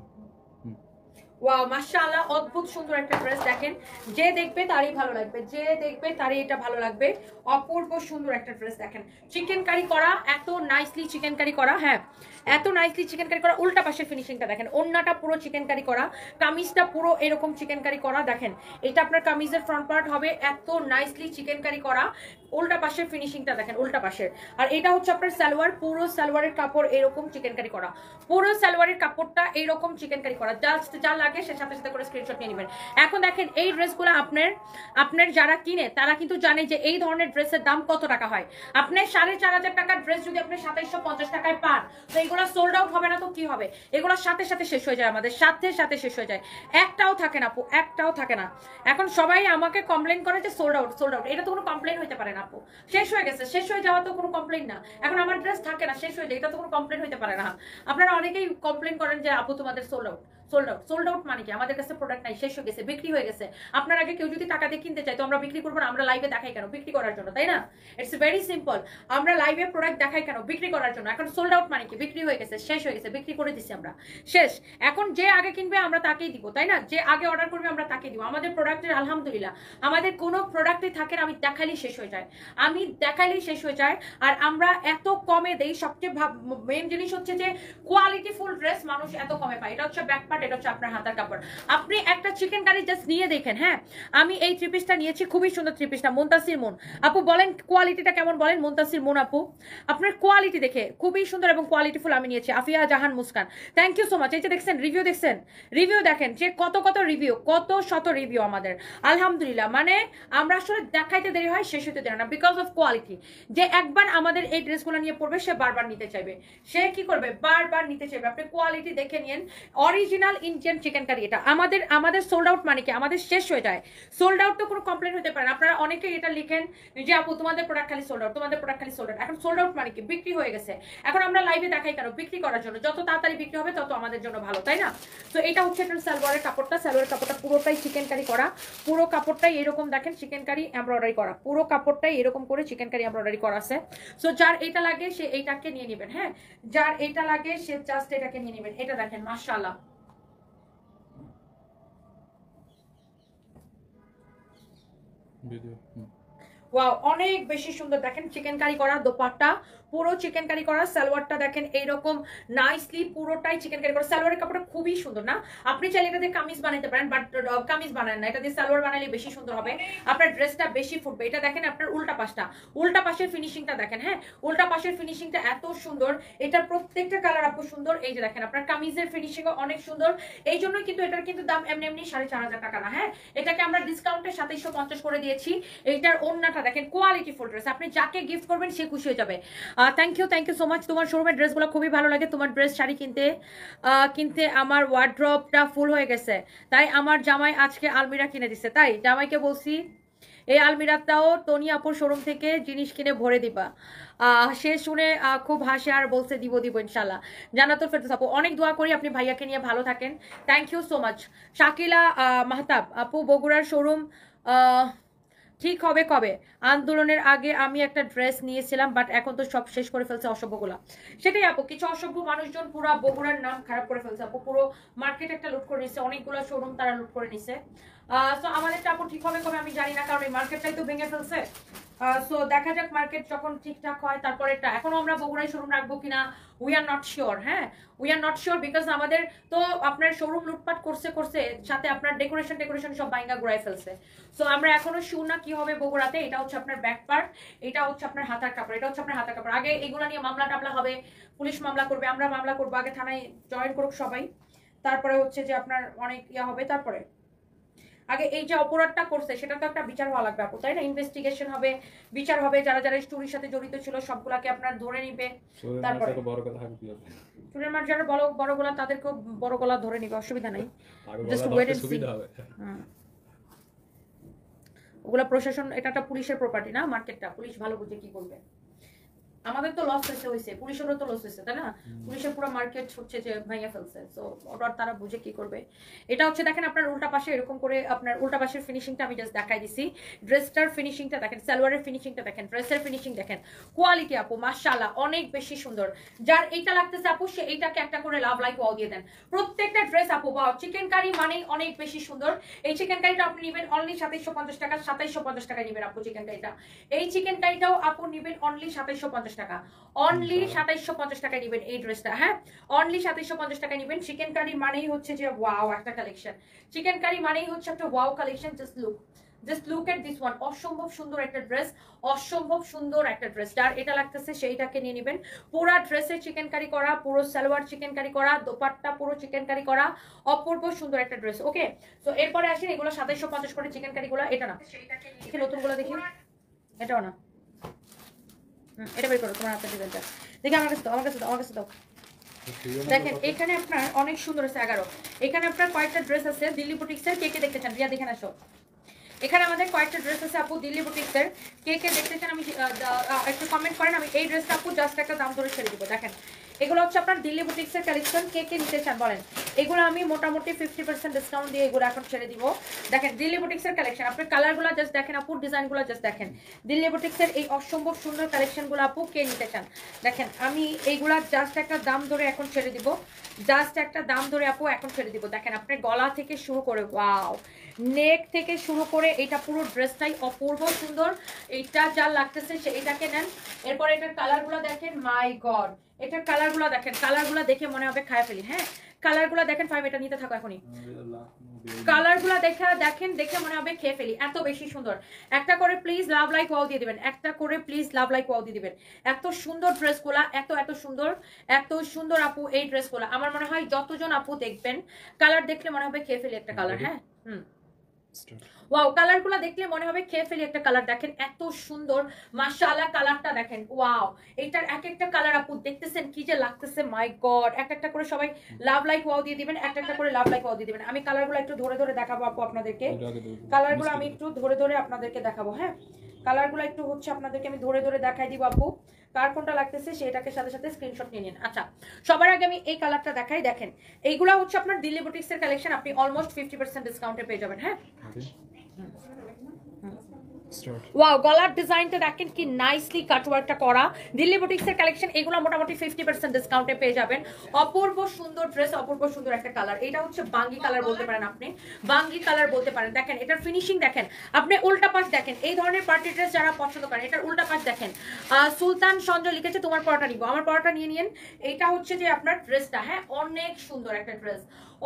ওয়াও মাশাআল্লাহ, অদ্ভুত সুন্দর একটা ড্রেস। দেখেন যে দেখবে তারই ভালো লাগবে, যে দেখবে তারই এটা ভালো লাগবে। অপূর্ব সুন্দর একটা ড্রেস। দেখেন চিকেন কারি করা, এত নাইসলি চিকেন কারি করা, হ্যাঁ এত নাইসলি চিকেন কারি করা। উল্টা পাশের ফিনিশিংটা দেখেন, ওন্নাটা পুরো চিকেন কারি করা, কামিজটা পুরো এরকম চিকেন কারি করা। দেখেন এটা আপনার কামিজের ফ্রন্ট পার্ট হবে, এত নাইসলি চিকেন কারি করা। উল্টা পাশের ফিনিশিংটা দেখেন, উল্টা পাশের। আর এটা হচ্ছে আপনার সালোয়ার, পুরো সালোয়ারের কাপড় এরকম চিকেন কারি করা, পুরো সালোয়ারের কাপড়টা এইরকম চিকেন কারি করা। জাস্ট যা লাগে সে সাথে সাথে করে স্ক্রিনশট নিয়ে নেবেন। এখন দেখেন এই ড্রেসগুলো আপনার যারা কিনে তারা কিন্তু জানে যে এই ধরনের ড্রেসের দাম কত টাকা হয়। আপনি 4500 টাকার ড্রেস যদি আপনি 2750 টাকায় পান, তো এগুলো সোল্ড আউট হবে না তো কি হবে? এগুলো সাথে সাথে শেষ হয়ে যায়, আমাদের সাথে সাথে শেষ হয়ে যায়, একটাও থাকে না আপু, একটাও থাকে না। এখন সবাই আমাকে কমপ্লেন করে যে সোল্ড আউট সোল্ড আউট, এটা তো কোনো কমপ্লেন হইতে পারে না আপু, শেষ হয়ে গেছে, শেষ হয়ে যাওয়া তো কোনো কমপ্লেন না। এখন আমার ড্রেস থাকে না, শেষ হয়ে যায়, এটা তো কোনো কমপ্লেন হইতে পারে না। আপনারা অনেকেই কমপ্লেন করেন যে আপু তোমাদের sold out, sold out. Sold out মানে কি? আমাদের কাছে প্রোডাক্ট নাই, শেষ হয়ে গেছে, বিক্রি হয়ে গেছে। আপনার আগে কেউ যদি টাকা দিয়ে কিনতে চায় তো আমরা বিক্রি করবো না, আমরা লাইভে দেখাই কেন? বিক্রি করার জন্য, তাই না? ইটস ভেরি সিম্পল, আমরা লাইভে প্রোডাক্ট দেখাই কেন? বিক্রি করার জন্য। এখন সোল্ড আউট মানে কি? বিক্রি হয়ে গেছে, শেষ হয়ে গেছে, বিক্রি করে দিচ্ছি আমরা, শেষ। এখন যে আগে কিনবে আমরা তাকেই দিব, তাই না? যে আগে অর্ডার করবে আমরা তাকেই দিব। আমাদের প্রোডাক্টের আলহামদুলিল্লাহ আমাদের কোনো প্রোডাক্টই থাকে না আমি দেখাইলেই শেষ হয়ে যায়, আমি দেখাইলেই শেষ হয়ে যায়। আর আমরা এত কমে দেই, সবচেয়ে মেন জিনিস হচ্ছে যে কোয়ালিটি ফুল ড্রেস মানুষ এত কমে পায়। এটা হচ্ছে ব্যাক পার্ট, এটা হচ্ছে আপনার হাতার কাপড়। আপনি একটা চিকেন কারি জাস্ট নিয়ে দেখেন, হ্যাঁ আমি এই থ্রি পিসটা নিয়েছি, খুবই সুন্দর থ্রি পিসটা। মুনতাসির মুন আপু বলেন কোয়ালিটিটা কেমন, বলেন মুনতাসির মুন আপু, আপনার কোয়ালিটি দেখে খুবই সুন্দর এবং কোয়ালিটিফুল আমি নিয়েছি। Afia Jahan Muskan, thank you so much. এই যে দেখছেন রিভিউ, দেখছেন রিভিউ, দেখেন যে কত কত রিভিউ, কত শত রিভিউ আমাদের, আলহামদুলিল্লাহ। মানে আমরা আসলে দেখাইতে দেরি হয়, শেষ হতে দেরি না, বিকজ অফ কোয়ালিটি। যে একবার আমাদের এই ড্রেসগুলো নিয়ে পড়বে সে বারবার নিতে চাইবে, সে কি করবে, বারবার নিতে চাইবে। আপনি কোয়ালিটি দেখে নিন, অরিজিনাল ইন্ডিয়ান চিকেন কারি। এটা আমাদের সোল্ড আউট মানে কি? আমাদের শেষ হয়ে যায়। সোল্ড আউট তো কোনো কমপ্লেন হতে পারে না। আপনারা অনেকেই এটা লিখেন যে আপু তোমাদের প্রোডাক্ট খালি সোল্ড আউট, তোমাদের প্রোডাক্ট খালি সোল্ড আউট। এখন সোল্ড আউট মানে কি? বিক্রি হয়ে গেছে। এখন আমরা লাইভে দেখাই কেন? বিক্রি করার জন্য। যত তাড়াতাড়ি বিক্রি হবে তত আমাদের জন্য ভালো, তাই না? তো এটা হচ্ছে একটা সালোয়ারের কাপড়টা, সালোয়ারের কাপড়টা পুরোটাই চিকেন কারি করা, পুরো কাপড়টাই এরকম দেখেন চিকেন কারি এমব্রয়ডারি করা, পুরো কাপড়টাই এরকম করে চিকেন কারি এমব্রয়ডারি করা আছে। সো যার এটা লাগে সে এইটাকে নিয়ে নেবেন, হ্যাঁ যার এটা লাগে সে জাস্ট এটাকে নিয়ে নেবেন। এটা দেখেন মাশাআল্লাহ, ভিডিও ওয়াও অনেক বেশি সুন্দর। দেখেন চিকেন কারি করা দোপাট্টা, পুরো চিকেন কারি করা। সালোয়ারটা দেখেন এইরকম নাইসলি পুরোটাই চিকেন কারি করা। সালোয়ারের কাপড়টা খুবই সুন্দর না? আপনি চাইলে এটা দিয়ে কামিজ বানাইতে পারেন, বাট কামিজ বানান না, এটা দিয়ে সালোয়ার বানালে বেশি সুন্দর হবে, আপনার ড্রেসটা বেশি ফুটবে। এটা দেখেন আপনার উল্টা পাশটা, উল্টা পাশের ফিনিশিংটা দেখেন, হ্যাঁ উল্টা পাশের ফিনিশিংটা এত সুন্দর। এটা প্রত্যেকটা কালার আপু সুন্দর। এই যে দেখেন আপনার কামিজের ফিনিশিংও অনেক সুন্দর। এই জন্যই কিন্তু এটার কিন্তু দাম এমনি এমনি 4500 টাকা না, হ্যাঁ এটাকে আমরা ডিসকাউন্টে 2750 করে দিয়েছি। এইটার ওন্নাটা দেখেন, কোয়ালিটি ফুল ড্রেস, আপনি যাকে গিফট করবেন সে খুশি হয়ে যাবে। Thank you so much. তোমার শোরুমের ড্রেসগুলো খুবই ভালো লাগে। তোমার ড্রেস শাড়ি কিনতে আমার ওয়ার্ড্রপটা ফুল হয়ে গেছে, তাই আমার জামাই আজকে আলমিরা কিনে দিচ্ছে। তাই জামাইকে বলছি এই আলমিরাটাও টনি আপুর শোরুম থেকে জিনিস কিনে ভরে দিবা। সে শুনে খুব হাসে আর বলছে দিব দিব ইনশাল্লাহ। জান্নাতুল ফেরদৌস আপু অনেক দোয়া করি আপনি ভাইয়াকে নিয়ে ভালো থাকেন। Thank you so much. Shakila Mahtab আপু বগুড়ার শোরুম ঠিক হবে কবে? আন্দোলনের আগে আমি একটা ড্রেস নিয়েছিলাম, বাট এখন তো সব শেষ করে ফেলছে অসভ্যগুলা। সেটাই আপু, কিছু অসভ্য মানুষজন পুরো বগুড়ার নাম খারাপ করে ফেলছে আপু, পুরো মার্কেট একটা লুট করে নিছে, অনেকগুলো শোরুম তারা লুট করে নিছে। সো আমাদেরটা আপু ঠিক হবে কবে আমি জানি না, কারণ এই মার্কেটটাই তো ভেঙে ফেলছে। সো দেখা যাক মার্কেট যখন ঠিকঠাক হয় তারপরে এটা। এখনো আমরা বগুড়ায় শোরুম রাখবো কিনা উই আর নট শিওর, হ্যাঁ we are not sure, because আমাদের তো আপনার শোরুম লুটপাট করছে সাথে আপনার ডেকোরেশন সব বাইঙ্গা ঘুরাই ফেলছে। সো আমরা এখনো শিওর না কি হবে বগুড়াতে। এটা হচ্ছে আপনার ব্যাক পার্ট, এটা হচ্ছে আপনার হাতার কাপড়, এটা হচ্ছে আপনার হাতার কাপড়। আগে এগুলো নিয়ে মামলা টামলা হবে, পুলিশ মামলা করবে, আমরা মামলা করবো, আগে থানায় জয়েন করুক সবাই, তারপরে হচ্ছে যে আপনার অনেক ইয়া হবে। তারপরে আগে এই যে অপরাধটা করছে সেটা তো একটা বিচার হওয়া লাগবে আপু, তাই না? ইনভেস্টিগেশন হবে, বিচার হবে, যারা যারা চুরির সাথে জড়িত ছিল সবগুলাকে আপনার ধরে নিবে। তারপরে বড় কথা থাকবে কি হবে? চুরির মার যারা বড় বড় গলা তাদেরকেও বড় গলা ধরে নিবে, অসুবিধা নাই। Just wait and see. সুবিধা হবে। ওগুলা প্রশাসন, এটা একটা পুলিশের প্রপার্টি না, মার্কেটটা পুলিশ ভালো বুঝে কি করবে। আমাদের তো লস হয়েছে, পুলিশেরও তো লস হয়েছে, তাই না? পুলিশের পুরো মার্কেট হচ্ছে যে ভাঙিয়ে ফেলছে, সো ওটা তারা বুঝে কি করবে। এটা হচ্ছে দেখেন আপনার উল্টা পাশে এরকম করে আপনার উল্টা পাশের ফিনিশিংটা আমি জাস্ট দেখাই দিছি। ড্রেসটার ফিনিশিংটা দেখেন, সালোয়ারের ফিনিশিংটা দেখেন, ড্রেসের ফিনিশিং দেখেন, কোয়ালিটি আপু মাশাআল্লাহ অনেক বেশি সুন্দর। যার এইটা লাগতেছে আপু সে এইটাকে একটা করে লাভ লাইক ওয়াও দিয়ে দেন। প্রত্যেকটা ড্রেস আপু ওয়াও, চিকেন কারি মানেই অনেক বেশি সুন্দর। এই চিকেন কারিটা আপনি নেবেন অনলি 2750 টাকা, 2750 টাকা নেবেন আপু চিকেন কারিটা। এই চিকেন কারিটাও আপু নেবেন অনলি 2750 টাকা, অনলি 2750 টাকা নেবেন এই ড্রেসটা। হ্যাঁ, অনলি 2750 টাকা নেবেন। চিকেন কারি মানেই হচ্ছে যে ওয়াও একটা কালেকশন, চিকেন কারি মানেই হচ্ছে একটা wow collection. Just look at this one, অসম্ভব সুন্দর একটা ড্রেস, অসম্ভব সুন্দর একটা ড্রেস। যার এটা লাগতেছে সেইটাকে নিয়ে নেবেন। পুরো ড্রেসে চিকেন কারি করা, পুরো সালোয়ার চিকেন কারি করা, দোপাট্টা পুরো চিকেন কারি করা, অপূর্ব সুন্দর একটা ড্রেস। ওকে, সো এরপরে আসেন এগুলো 2750 করে চিকেন কারি গুলো। এটা না, দেখি নতুনগুলো দেখি, এটাও না, এটা বের করো তোমার হাতের ডিজাইনটা দেখি। আমার কাছে দাও, আমার কাছে দাও, আমার কাছে দাও। দেখেন এখানে আপনার অনেক সুন্দর আছে 11। এখানে আপনার কয়েকটা ড্রেস আছে দিল্লি বুটিক্সের, কে কে দেখতে চান রিয়া দেখেন আসো। এখানে আমাদের কয়েকটা ড্রেস আছে আপু দিল্লি বুটিক্সের, কে কে দেখতে চান আমি একটু কমেন্ট করেন। আমি এই ড্রেসটা আপু জাস্ট একটা দাম ধরে ছেড়ে দিব। দেখেন এগুলো হচ্ছে আপনার দিল্লি বুটিক্সের কালেকশন, কে কে নিতে চান বলেন। এগুলো আমি মোটামুটি 50% ডিসকাউন্ট দিয়ে এগুলো এখন ছেড়ে দিব। দেখেন দিল্লি বুটিক্সের কালেকশন, আপনার কালারগুলো জাস্ট দেখেন আপু, ডিজাইনগুলো জাস্ট দেখেন। দিল্লি বুটিক্সের এই অসম্ভব সুন্দর কালেকশনগুলো আপু কে নিতে চান দেখেন। আমি এইগুলা জাস্ট একটা দাম ধরে এখন ছেড়ে দিব, জাস্ট একটা দাম ধরে আপু এখন ছেড়ে দিব। দেখেন আপনার গলা থেকে শুরু করে ওয়াও, নেক থেকে শুরু করে এটা পুরো ড্রেসটাই অপূর্ব সুন্দর। এইটা যা লাগতেছে সে এটাকে নেন। এরপর এটার কালারগুলো দেখেন, মাই গড এটার কালারগুলো দেখেন, কালারগুলো দেখে মনে হবে খায় ফেলি। হ্যাঁ, কালারগুলো দেখেন, ফাইভ এটা নিতে থাকো এখনই। কালারগুলো দেখেন, দেখে মনে হবে খেয়ে ফেলি, এত বেশি সুন্দর। একটা করে প্লিজ লাভ লাইক ওয়াও দিয়ে দিবেন, একটা করে প্লিজ লাভ লাইক ওয়াও দিয়ে দিবেন। এত সুন্দর ড্রেসগুলা, এত সুন্দর, এত সুন্দর আপু এই ড্রেসগুলা। আমার মনে হয় যতজন আপু দেখবেন কালার দেখলে মনে হবে খেয়ে ফেলি একটা কালার। হ্যাঁ, ওয়াও, কালারগুলো দেখলে মনে হবে খেয়ে ফেলি একটা কালার। দেখেন এত সুন্দর মাশাআল্লাহ, কালারটা দেখেন ওয়াও। এটার এক একটা কালার আপু দেখতেছেন কি যে লাগতেছে, মাই গড। একটা করে সবাই লাভ লাইক ওয়াও দিয়ে দিবেন, একটা করে লাভ লাইক ওয়াও দিয়ে দিবেন। আমি কালারগুলো একটু ধরে ধরে দেখাবো আপু আপনাদেরকে, কালারগুলো আমি একটু ধরে ধরে আপনাদেরকে দেখাবো। হ্যাঁ, কালারগুলো একটু হচ্ছে আপনাদেরকে আমি ধরে ধরে দেখাই দিব আপু। কার কোনটা লাগতেছে সেটাকে সাথে সাথে স্ক্রিনশট নিয়ে নিন। আচ্ছা, সবার আগে আমি এই কালারটা দেখাই। দেখেন এইগুলা হচ্ছে আপনার দিল্লি বুটিক্সের কালেকশন, আপনি অলমোস্ট 50% ডিসকাউন্টে পেয়ে যাবেন। হ্যাঁ, ওয়াও, গলার ডিজাইনটা দেখেন কি নাইসলি কাটওয়ার্কটা করা, দিল্লি বুটিক্সের কালেকশন। এগুলো মোটামুটি 50% ডিসকাউন্টে পেয়ে যাবেন। অপূর্ব সুন্দর ড্রেস, অপূর্ব সুন্দর একটা কালার। এটা হচ্ছে বাঙ্গি কালার বলতে পারেন আপনি, বাঙ্গি কালার বলতে পারেন। দেখেন এটার ফিনিশিং দেখেন, আপনি উল্টা পাশ দেখেন। এই ধরনের পার্টি ড্রেস যারা পছন্দ করেন এটার উল্টা পাশ দেখেন। সুলতান সঞ্জয় লিখেছে তোমার পরোটা নিব, আমার পরোটা নিয়ে নিন। এটা হচ্ছে যে আপনার ড্রেসটা, হ্যাঁ অনেক সুন্দর একটা ড্রেস,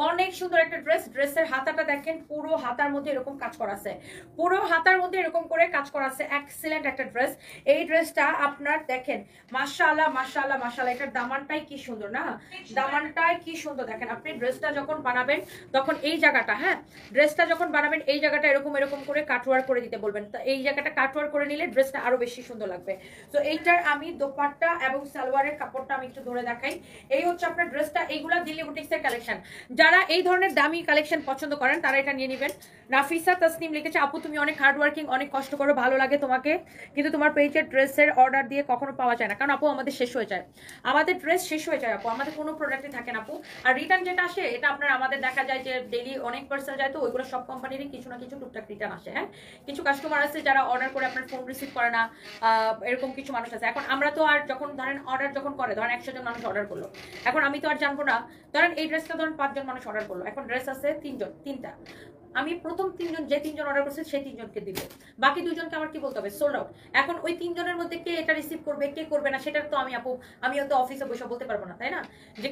অনেক সুন্দর একটা ড্রেস। ড্রেসের হাতাটা দেখেন, পুরো হাতার মধ্যে এরকম কাজ করা আছে, পুরো হাতার মধ্যে এরকম করে কাজ করা আছে। এক্সিলেন্ট একটা ড্রেস। এই ড্রেসটা আপনার দেখেন মাশাআল্লাহ মাশাআল্লাহ মাশাআল্লাহ। এটার দামানটাই কি সুন্দর না, দামানটাই কি সুন্দর। দেখেন আপনি ড্রেসটা যখন বানাবেন তখন এই জায়গাটা, হ্যাঁ ড্রেসটা যখন বানাবেন এই জায়গাটা এরকম এরকম করে কাটওয়ার্ক করে দিতে বলবেন। তো এই জায়গাটা কাটওয়ার্ক করে নিলে ড্রেসটা আরো বেশি সুন্দর লাগবে। তো এইটার আমি দোপাট্টা এবং সালোয়ারের কাপড়টা আমি একটু ধরে দেখাই। এই হচ্ছে আপনার ড্রেসটা। এইগুলা দিল্লি বুটিক্সের কালেকশন। যারা এই ধরনের দামি কালেকশন পছন্দ করেন তারা এটা নিয়ে নেবেন। নাফিসা তাসনিম লিখেছে আপু তুমি অনেক হার্ড ওয়ার্কিং, অনেক কষ্ট করো, ভালো লাগে তোমাকে, কিন্তু তোমার পেজের ড্রেসের অর্ডার দিয়ে কখনো পাওয়া যায় না। কারণ আপু আমাদের শেষ হয়ে যায়, আমাদের ড্রেস শেষ হয়ে যায় আপু, আমাদের কোনো প্রোডাক্টই থাকে না আপু। আর রিটার্ন যেটা আসে এটা আপনার আমাদের দেখা যায় যে ডেইলি অনেক পার্সেল যায়, তো ওইগুলো সব কোম্পানিরই কিছু না কিছু টুকটাক রিটার্ন আসে। হ্যাঁ, কিছু কাস্টমার আছে যারা অর্ডার করে আপনার ফোন রিসিভ করে না, এরকম কিছু মানুষ আছে। এখন আমরা তো আর যখন ধরেন অর্ডার যখন করে, ধরেন 100 জন মানুষ অর্ডার করলো, এখন আমি তো আর জানবো না, ধরেন এই ড্রেসটা ধরেন 5 জন মানুষ অর্ডার করলো, এখন ড্রেস আছে 3টা, আমি প্রথম 3 জন যে 3 জন অর্ডার করছে সেই 3 জনকে দিব, বাকি 2 জনকে আমার কি বলতে হবে সোল্ড আউট। এখন ওই 3 জনের মধ্যে কে এটা রিসিভ করবে কে করবে না সেটা তো আমি আপু আমি তো অফিসে বসে বলতে পারবো না, তাই না? যে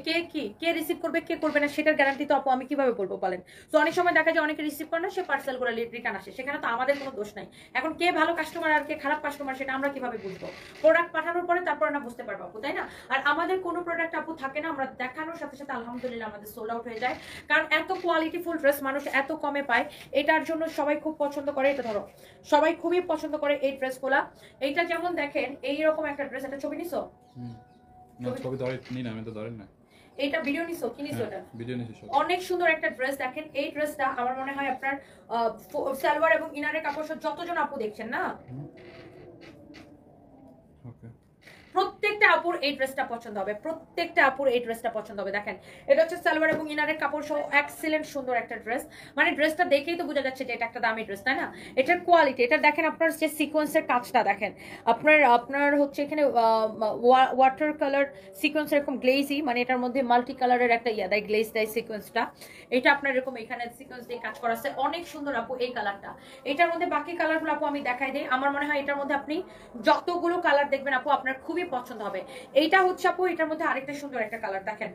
কে রিসিভ করবে কে করবে না সেটার গ্যারান্টি তো আপু আমি কিভাবে বলবো বলেন? তো অনেক সময় দেখা যায় অনেকে রিসিভ করে না, সে পার্সেলগুলো রিটার্ন আসে, সেখানে তো আমাদের কোনো দোষ নাই। এখন কে ভালো কাস্টমার আর কে খারাপ কাস্টমার সেটা আমরা কিভাবে বুঝবো? প্রোডাক্ট পাঠানোর পরে তারপর না বুঝতে পারবো আপু, তাই না? আর আমাদের কোনো প্রোডাক্ট আপু থাকে না, আমরা দেখানোর সাথে সাথে আলহামদুলিল্লাহ আমাদের সোল্ড আউট হয়ে যায়। কারণ এত কোয়ালিটিফুল ড্রেস মানুষ এত কমে পায়, এটার জন্য সবাই খুব পছন্দ করে। এটা ধরো, সবাই খুবই পছন্দ করে এই ড্রেসগুলা। এইটা যেমন দেখেন এইরকম একটা ড্রেস, একটা ছবি নিছো? না ছবি ধরে নি না, আমি তো ধরেন না। এইটা ভিডিও নিছো? কি নিছো? এটা ভিডিও নিছি সব। অনেক সুন্দর একটা ড্রেস দেখেন। এই ড্রেসটা আমার মনে হয় আপনার সালোয়ার এবং ইনারের কাপড় যতজন আপু দেখছেন না, ওকে, প্রত্যেকটা আপুর এই ড্রেসটা পছন্দ হবে, প্রত্যেকটা আপুর এই ড্রেসটা পছন্দ হবে। দেখেন এটা হচ্ছে সালোয়ার এবং ইনারের কাপড় সহ এক্সিলেন্ট সুন্দর একটা ড্রেস। মানে ড্রেসটা দেখেই তো বোঝা যাচ্ছে যে এটা একটা দামি ড্রেস, তাই না? এটার কোয়ালিটি, এটা দেখেন আপনার যে সিকোয়েন্সের কাজটা দেখেন, আপনার হচ্ছে এখানে ওয়াটার কালার সিকোয়েন্স এরকম গ্লেজি, মানে এটার মধ্যে মাল্টি কালারের একটা ইয়া দেয়, গ্লেজ দেয় সিকোয়েন্সটা। এটা আপনার এরকম এখানে সিকোয়েন্স দিয়ে কাজ করা আছে, অনেক সুন্দর আপু এই কালারটা। এটার মধ্যে বাকি কালারগুলো আপু আমি দেখাই দিই। আমার মনে হয় এটার মধ্যে আপনি যতগুলো কালার দেখবেন আপু আপনার খুবই পছন্দ হবে। এইটা হচ্ছে আপু এটার মধ্যে আরেকটা সুন্দর একটা কালার দেখেন।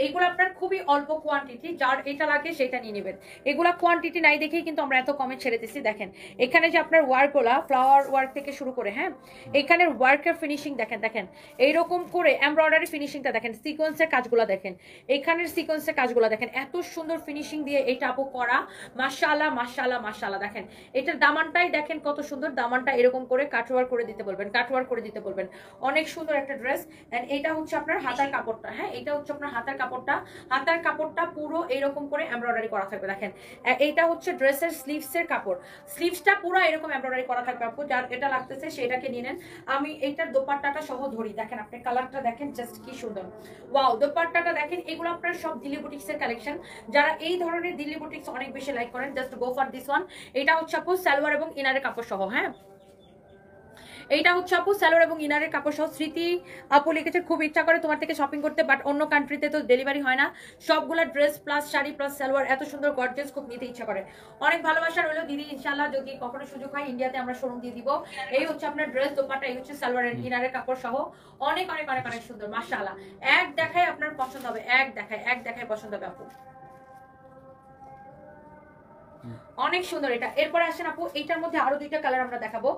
এইগুলো আপনার খুবই অল্প কোয়ান্টিটি, যার এটা লাগে সেটা নিয়ে নেবেন। এগুলা কোয়ান্টিটি নাই দেখেই কিন্তু আমরা এত কমে ছেড়ে দিচ্ছি। দেখেন এখানে যে আপনার ওয়ার্কগুলা, ফ্লাওয়ার ওয়ার্ক থেকে শুরু করে, হ্যাঁ, এখানের ওয়ার্কের ফিনিশিং দেখেন, দেখেন এইরকম করে এমব্রয়ডারি ফিনিশিংটা দেখেন, সিকোয়েন্সের কাজগুলো দেখেন, এখানের সিকোয়েন্সের কাজগুলো দেখেন, এত সুন্দর ফিনিশিং দিয়ে এটা আপু করা। মাশাআল্লাহ মাশাআল্লাহ মাশাআল্লাহ। দেখেন এটার দামানটাই দেখেন কত সুন্দর, দামানটা এরকম করে কাটওয়ার করে দিতে বলবেন, কাটওয়ার করে দিতে বলবেন। অনেক সুন্দর একটা ড্রেস। এন্ড এটা হচ্ছে আপনার হাতার কাপড়টা, হ্যাঁ, এটা হচ্ছে আপনার হাতার কাপড়টা। হাতার কাপড়টা পুরো এরকম করে এমব্রয়ডারি করা থাকবে। দেখেন এইটা হচ্ছে ড্রেসের স্লিভসের কাপড়, স্লিভসটা পুরো এরকম এমব্রয়ডারি করা থাকবে আপু। যার এটা লাগতেছে সেটাকে নিয়ে নেন। আমি এইটার দোপাট্টাটা সহ ধরি, দেখেন আপনি কালারটা দেখেন জাস্ট কি সুন্দর। ওয়াও, দোপাট্টাটা দেখেন। এগুলো আপনার সব দিল্লি বুটিক্সের কালেকশন। যারা এই ধরনের দিল্লি বুটিক্স অনেক বেশি লাইক করেন, just go for this one. এটা হচ্ছে আপু সালোয়ার এবং ইনারের কাপড় সহ, হ্যাঁ, এইটা হচ্ছে আপু সালোয়ার এবং ইনারের কাপড় সহ। স্মৃতি আপু লিখেছে খুব ইচ্ছা করে তোমার থেকে শপিং করতে, বাট অন্য কান্ট্রিতে তো ডেলিভারি হয় না। সবগুলা dress plus sari plus salwar এত সুন্দর গর্জিয়াস, খুব নিতে ইচ্ছা করে। অনেক ভালোবাসা রইলো দিদি, ইনশাআল্লাহ যদি কখনো সুযোগ হয় ইন্ডিয়াতে আমরা শোরুম দিয়ে দিব। এই হচ্ছে আপনার ড্রেস, দোপাট্টা, এই হচ্ছে সালোয়ার এন্ড ইনারের কাপড় সহ। অনেক অনেক অনেক অনেক সুন্দর মাশাআল্লাহ। এক দেখায় আপনার পছন্দ হবে, এক দেখায় পছন্দ হবে আপু। অনেক সুন্দর এটা। এরপর আসেন আপু, এইটার মধ্যে আরো দুইটা কালার আমরা দেখাবো।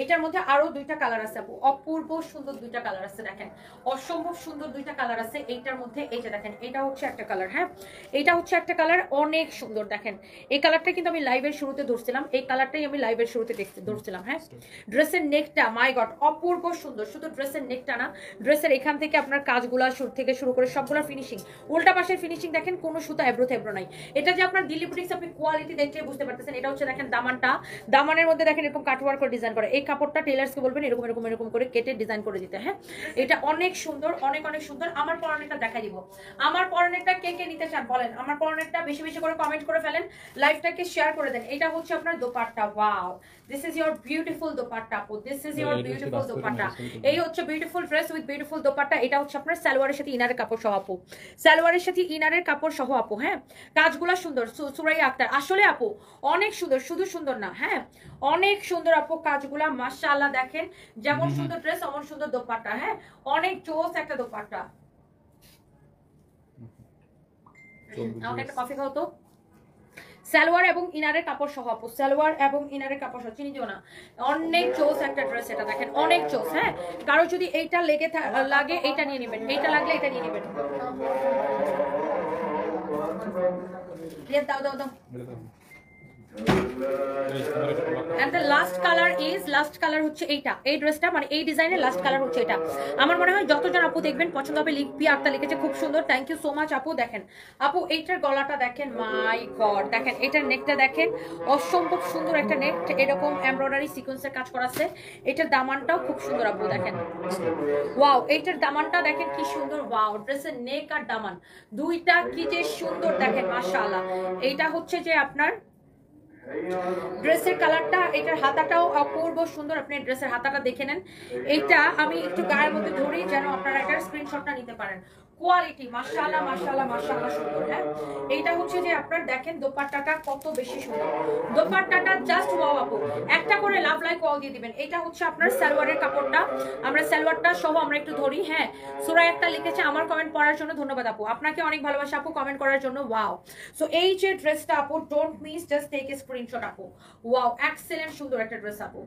এটার মধ্যে আরো দুইটা কালার আছে আপু, অপূর্ব সুন্দর দুইটা কালার আছে। দেখেন অসম্ভব সুন্দর দুইটা কালার আছে এইটার মধ্যে। এইটা দেখেন, এটা হচ্ছে একটা কালার, হ্যাঁ, এটা হচ্ছে একটা কালার, অনেক সুন্দর। দেখেন এই কালারটা কিন্তু আমি লাইভের শুরুতে ধরছিলাম, এই কালারটাই আমি লাইভের শুরুতে ধরছিলাম, হ্যাঁ। ড্রেসের নেকটা মাই গড অপূর্ব সুন্দর, শুধু ড্রেসের নেকটা না, ড্রেসের এখান থেকে আপনার কাজগুলা শুরু থেকে শুরু করে সবগুলা ফিনিশিং, উল্টা পাশের ফিনিশিং দেখেন, কোনো সুতা এব্রো থেব্রো নাই। এটা যে আপনার দিল্লি বুটিক্স, আপনি কোয়ালিটি দেখলে বুঝতে পারতেছেন। এটা হচ্ছে দেখেন দামানটা, দামানের মধ্যে দেখেন এরকম কাটওয়ার্ক করে ডিজাইন করে। এই কাপড়টা টেলার্সকে বলবেন এরকম এরকম এরকম করে কেটে ডিজাইন করে দিতে, হ্যাঁ। এটা অনেক সুন্দর, অনেক অনেক সুন্দর। আমার পরনেরটা দেখাই দিব। আমার পরনেরটা কে কে নিতে চান বলেন? আমার পরনেরটা বেশি বেশি করে কমেন্ট করে ফেলেন, লাইভটাকে শেয়ার করে দেন। এটা হচ্ছে আপনার dupatta, wow, this is your beautiful dupatta আপু, this is your beautiful dupatta. এই হচ্ছে beautiful dress with beautiful dupatta. এটা হচ্ছে আপনার সালোয়ারের সাথে ইনারের কাপড় সহ আপু, সালোয়ারের সাথে ইনারের কাপড় সহ আপু, হ্যাঁ। কাজগুলো সুন্দর, সুরাইয়া আক্তার আসলে আপু অনেক সুন্দর, শুধু সুন্দর না, হ্যাঁ, অনেক সুন্দর আপু কাজগুলা মাশাআল্লাহ। দেখেন যেমন সুন্দর ড্রেস অমন সুন্দর দোপাট্টা, হ্যাঁ, অনেক জোস একটা দোপাট্টা। আমাকে একটা কফি খাও তো। সালোয়ার এবং ইনারের কাপড় সহ আপু, সালোয়ার এবং ইনারের কাপড় সহ, চিনি দিও না, অনেক চোস একটা ড্রেস এটা। দেখেন অনেক চোস, হ্যাঁ। কারো যদি এইটা লাগে এইটা নিয়ে নেবেন, এইটা লাগলে এটা নিয়ে নেবেন। দাও দাও দাও। And the last color হচ্ছে এইটা, এই ড্রেসটা মানে এই ডিজাইনের লাস্ট কালার হচ্ছে এটা। আমার মনে হয় যতজন আপু দেখবেন পছন্দ হবে। লিপি আক্তার লিখেছে খুব সুন্দর, থ্যাংক ইউ সো মাচ আপু। দেখেন আপু এইটার গলাটা দেখেন, মাই গড, দেখেন এটার নেকটা দেখেন, অসম্ভব সুন্দর একটা নেক, এরকম এমব্রয়ডারি সিকোয়েন্সের কাজ করা আছে। এটার দামানটাও খুব সুন্দর আপু, দেখেন ওয়াও, এইটার দামানটা দেখেন কি সুন্দর, ওয়াও, ড্রেসের নেক আর দামান দুইটা কি যে সুন্দর দেখেন মাশাআল্লাহ। এইটা হচ্ছে যে আপনার ড্রেসের কালারটা, এটার হাতাটাও অপূর্ব সুন্দর। আপনি ড্রেসের হাতাটা দেখে নেন। এইটা আমি একটু গায়ের মধ্যে ধরি যেন আপনারা এটার স্ক্রিনশটটা নিতে পারেন। কোয়ালিটি মাশাআল্লাহ মাশাআল্লাহ মাশাআল্লাহ সুন্দর, হ্যাঁ। এইটা হচ্ছে যে আপনার দেখেন দোপাট্টাটা কত বেশি সুন্দর, দোপাট্টাটা জাস্ট ওয়াও আপু। একটা করে লাভ লাইক ওয়াও দিয়ে দিবেন। এটা হচ্ছে আপনার সালোয়ারের কাপড়টা, আমরা সালোয়ারটা সহ আমরা একটু ধরি, হ্যাঁ। সুরাই একটা লিখেছে আমার কমেন্ট পড়ার জন্য ধন্যবাদ আপু, আপনাকে অনেক ভালোবাসা আপু কমেন্ট করার জন্য, ওয়াও। সো এই যে ড্রেসটা আপু, don't miss, just take a screenshot আপু, ওয়াও, এক্সেলেন্ট সুন্দর একটা ড্রেস আপু।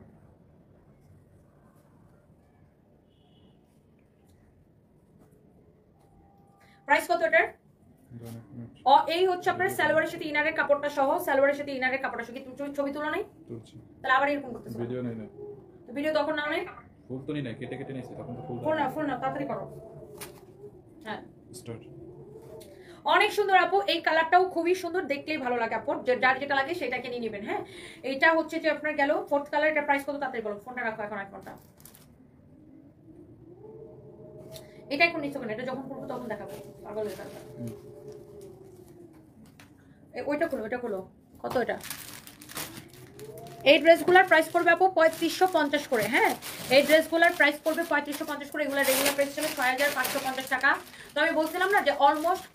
প্রাইস কত এটার? এই হচ্ছে আপনার সালোয়ারের সাথে ইনারের কাপড়টা সহ, সালোয়ারের সাথে ইনারের কাপড়টা সহ। কি তুমি ছবি তুলো নাই? তুলছি। তাহলে আবার এরকম করতেছো? ভিডিও নাই না। তো ভিডিও তখন নাও নাই? ফুল তো নেই না, কেটে কেটে নিয়েছি তখন তো ফুল। ফুল না তাড়াতাড়ি করো। হ্যাঁ স্টার্ট। অনেক সুন্দর আপু, এই কালারটাও খুবই সুন্দর, দেখলেই ভালো লাগে আপু, যার যেটা লাগে সেটাকে নিয়ে নেবেন। হ্যাঁ এটা হচ্ছে যে আপনার গেল ফোর্থ কালার। এটা প্রাইস কত তাড়াতাড়ি বলো, ফোনটা রাখো এখন, আইফোনটা। এটা এখন নিচ্ছ কেন? এটা যখন করবো তখন দেখাবো, পাগল হয়ে যাবে। ওইটা খোলো কত এটা? এই ড্রেসগুলোর প্রাইস পড়বে আপু 3550 করে। হ্যাঁ এই ড্রেসগুলোর প্রাইস পড়বে 3550 করে। এগুলো রেগুলার প্রাইস ছিল 6550 টাকা। তো আমি বলছিলাম না যে অলমোস্ট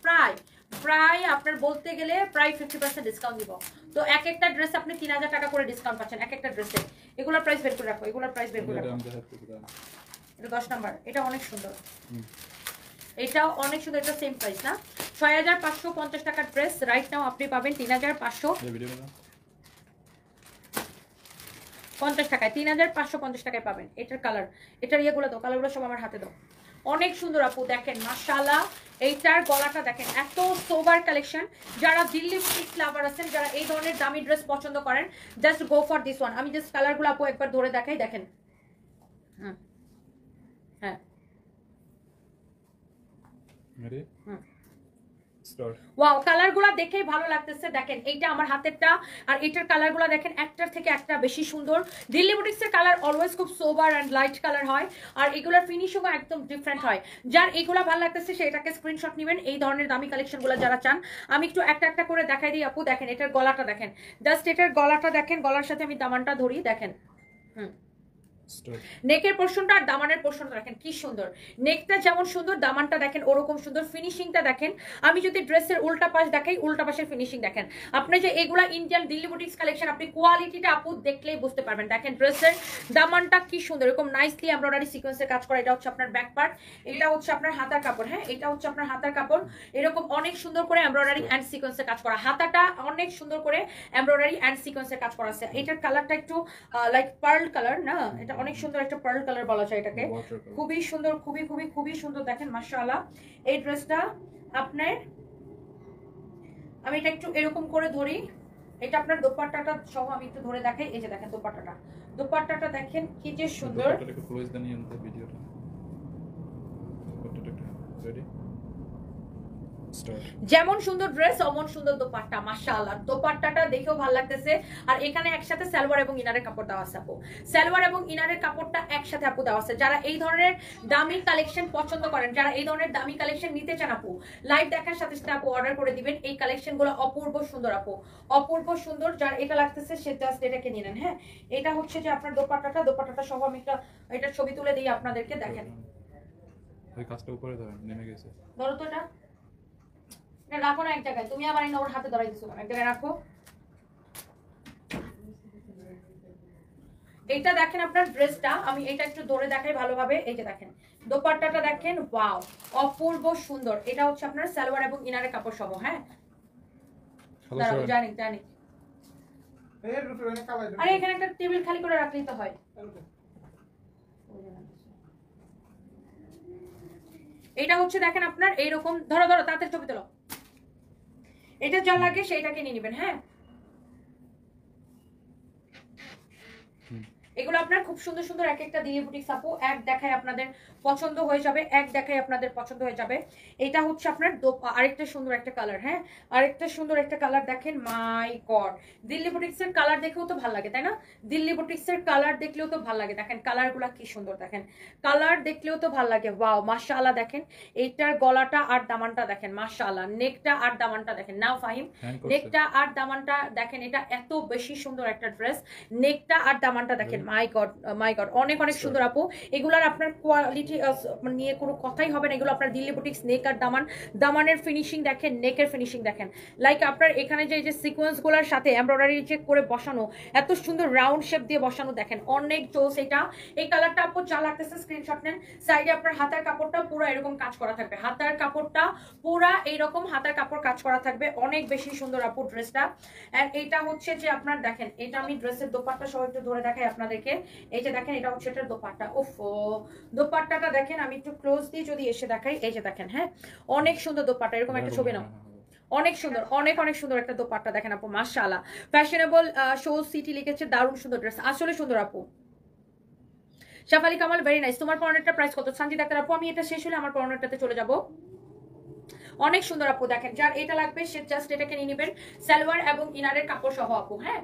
প্রায় আপনার বলতে গেলে প্রায় 50% ডিসকাউন্ট দিব। তো এক একটা ড্রেস আপনি 3000 টাকা করে ডিসকাউন্ট পাচ্ছেন এক একটা ড্রেসে। এগুলোর প্রাইস বের করে রাখো, এগুলোর প্রাইস বের করে রাখো। এটা 10 নাম্বার, এটা অনেক সুন্দর, এটাও অনেক সুন্দর। এটা সেম প্রাইস না, 6550 টাকার ড্রেস রাইট নাও আপনি পাবেন 3550 টাকায়, 3550 টাকায় পাবেন। এটার কালার, এটার ইয়েগুলো দাও, কালারগুলো সব আমার হাতে দাও। অনেক সুন্দর আপু, দেখেন মাশাআল্লাহ। এইটার গলাটা দেখেন, এত সোবার কালেকশন। যারা দিল্লি বুটিক লাভার আছেন, যারা এই ধরনের দামি ড্রেস পছন্দ করেন, just go for this one. আমি জাস্ট কালারগুলো আপু একবার ধরে দেখাই, দেখেন। হ্যাঁ ওয়াও, কালারগুলো দেখেই ভালো লাগতেছে। দেখেন এইটা আমার হাতেরটা, আর এটার কালারগুলো দেখেন একটার থেকে একটা বেশি সুন্দর। দিল্লি বুটিক্সের কালার অলওয়েজ খুব সোবার অ্যান্ড লাইট কালার হয়, আর এগুলোর ফিনিশিংও একদম ডিফারেন্ট হয়। যার এগুলো ভালো লাগতেছে সেটাকে স্ক্রিনশট নেবেন। এই ধরনের দামি কালেকশনগুলো যারা চান, আমি একটু একটা একটা করে দেখাই দিই আপু। দেখেন এটার গলাটা দেখেন, জাস্ট এটার গলাটা দেখেন, গলার সাথে আমি দামানটা ধরি, দেখেন। নেকের পোর্শনটা আর দামানের পোর্শনটা দেখেন কি সুন্দর। নেকটা যেমন সুন্দর, দামানটা দেখেন ওরকম সুন্দর। ফিনিশিংটা দেখেন, আমি যদি ড্রেসের উল্টা পাশ দেখাই, উল্টা পাশের ফিনিশিং দেখেন। আপনি যে এগুলা ইন্ডিয়ান দিল্লি বুটিক্স কালেকশন, আপনি কোয়ালিটিটা আপু দেখলেই বুঝতে পারবেন। দেখেন ড্রেসের দামানটা কি সুন্দর, এরকম নাইসলি এমব্রয়ডারি সিকোয়েন্সের কাজ করা। এটা হচ্ছে আপনার ব্যাক পার্ট, এটা হচ্ছে আপনার হাতার কাপড়। হ্যাঁ এটা হচ্ছে আপনার হাতার কাপড়, এরকম অনেক সুন্দর করে এমব্রয়ডারি অ্যান্ড সিকোয়েন্সের কাজ করা। হাতাটা অনেক সুন্দর করে এমব্রয়ডারি অ্যান্ড সিকোয়েন্সের কাজ করা আছে। এটার কালারটা একটু লাইক পার্ল কালার না, এটা অনেক সুন্দর একটা পার্ল কালার বলা যায় এটাকে। খুবই সুন্দর, খুবই সুন্দর। দেখেন মাশাআল্লাহ এই ড্রেসটা আপনার, আমি এটা একটু এরকম করে ধরি। এটা আপনার দোপাট্টাটা সহ আমি একটু ধরে দেখাই। এই যে দেখেন দোপাট্টাটা দেখেন কি যে সুন্দর। যেমন সুন্দর ড্রেস অমন সুন্দর দোপাট্টা, মাশাআল্লাহ। দোপাট্টাটা দেখেও ভালো লাগতেছে। আর এখানে একসাথে সালোয়ার এবং ইনারের কাপড় দেওয়া আছে আপু, সালোয়ার এবং ইনারের কাপড়টা একসাথে আপু দেওয়া আছে। যারা এই ধরনের দামি কালেকশন পছন্দ করেন, যারা এই ধরনের দামি কালেকশন নিতে চান আপু, লাইভ দেখার সাথে সাথে আপু অর্ডার করে দিবেন। এই কালেকশনগুলো অপূর্ব সুন্দর আপু, অপূর্ব সুন্দর। যার এটা লাগতেছে সে জাস্ট এটাকে নিয়ে নেন। হ্যাঁ এটা হচ্ছে যে আপনার দোপাট্টাটা সহ আমি এটা ছবি তুলে দিই আপনাদেরকে, দেখেন। ওই কাজটা উপরে ধরেন, নেমে গেছে। ধরো তো এটা রাখো না এক জায়গায়, তুমি আবার এই ওর হাতে ধরাই দিছো, এক জায়গায় রাখো। এইটা দেখেন আপনার ড্রেসটা, আমি এটা একটু ধরে দেখাই ভালোভাবে। এই যে দেখেন দোপাট্টাটা দেখেন, ওয়াও অপূর্ব সুন্দর। এটা হচ্ছে আপনার সালোয়ার এবং ইনারের কাপড় সহ। হ্যাঁ জানি আরে এখানে একটা টেবিল খালি করে রাখলেই তো হয়। এটা হচ্ছে দেখেন আপনার এইরকম, ধরো তাড়াতাড়ি ছবি তোলো। এটা যা লাগে সেইটাকে নিয়ে নেবেন। হ্যাঁ এগুলো আপনার খুব সুন্দর সুন্দর এক একটা দিল্লি বুটিক্স আপু, এক দেখায় আপনাদের পছন্দ হয়ে যাবে, এটা হচ্ছে আপনার আরেকটা সুন্দর একটা কালার। হ্যাঁ আরেকটা সুন্দর একটা কালার দেখেন, মাই গড। দিল্লি বুটিক্স এর কালার দেখেও তো ভালো লাগে তাই না? দিল্লি বুটিক্স এর কালার দেখলেও তো ভালো লাগে। দেখেন কালারগুলা কি সুন্দর, দেখেন কালার দেখলেও তো ভালো লাগে। ওয়াও মাশাআল্লাহ। দেখেন এইটার গলাটা আর দামানটা দেখেন, মাশাআল্লাহ। নেকটা আর দামানটা দেখেন, নাও ফাহিম, নেকটা আর দামানটা দেখেন। এটা এত বেশি সুন্দর একটা ড্রেস, নেকটা আর দামানটা দেখেন, মাই গড অনেক সুন্দর আপু। এগুলার আপনার কোয়ালিটি নিয়ে কোনো কথাই হবে না। এগুলো আপনার দিল্লি বুটিক্স নেক আর দামানের ফিনিশিং দেখেন, নেকের ফিনিশিং দেখেন। লাইক আপনার এখানে যে সিকোয়েন্স গুলোর সাথে এমব্রয়ডারি যে করে বসানো, এত সুন্দর রাউন্ড শেপ দিয়ে বসানো, দেখেন অনেক জোস। এই কালারটা আপু যা লাগতেছে স্ক্রিনশট নেন। সাইডে আপনার হাতার কাপড়টা পুরো এরকম কাজ করা থাকবে, হাতার কাপড়টা পুরা এইরকম হাতার কাপড় কাজ করা থাকবে। অনেক বেশি সুন্দর আপু ড্রেসটা। এন্ড এটা হচ্ছে যে আপনার দেখেন, এটা আমি ড্রেসের দোপাট্টা সহ একটু ধরে দেখাই আপনাদেরকে। এই যে দেখেন এটা হচ্ছে এটার দোপাট্টা। ওফো দোপাট্টাটা দেখেন, আমি একটু ক্লোজ দিয়ে যদি এসে দেখাই। এই যে দেখেন, হ্যাঁ অনেক সুন্দর দোপাট্টা। এরকম একটা ছবি নাও, অনেক সুন্দর, অনেক অনেক সুন্দর একটা দোপাট্টা দেখেন আপু, মাশাআল্লাহ। ফ্যাশনেবল শো সিটি লিখেছে, দারুণ সুন্দর ড্রেস, আসলে সুন্দর আপু। শাফালি কামাল ভেরি নাইস। তোমার পরনেরটা প্রাইস কত সঞ্জিত আক্তার আপু? আমি এটা শেষ হলে আমার পরনেরটাতে চলে যাব। অনেক সুন্দর আপু, দেখেন যার এটা লাগবে সে জাস্ট এটাকে নিয়ে নেবেন, সালোয়ার এবং ইনারের কাপড় সহ আপু। হ্যাঁ,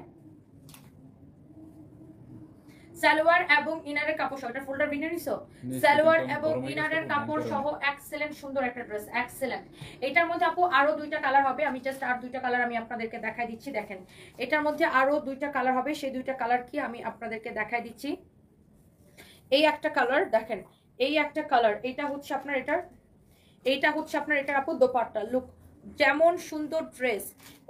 সালোয়ার এবং ইনারের কাপড় সহ, এটা ফোল্ডার ভিডিও নিছো, সালোয়ার এবং ইনারের কাপড় সহ এক্সেলেন্ট সুন্দর একটা ড্রেস, এক্সেলেন্ট। এটার মধ্যে আপু আরো দুইটা কালার হবে, আমি জাস্ট আর দুইটা কালার আমি আপনাদেরকে দেখাই দিচ্ছি। দেখেন এটার মধ্যে আরো দুইটা কালার হবে, সেই দুইটা কালার কি আমি আপনাদেরকে দেখাই দিচ্ছি। এই একটা কালার দেখেন, এই একটা কালার, এটা হচ্ছে আপনার এটার আপু দোপাট্টা লুক, যেমন সুন্দর ড্রেস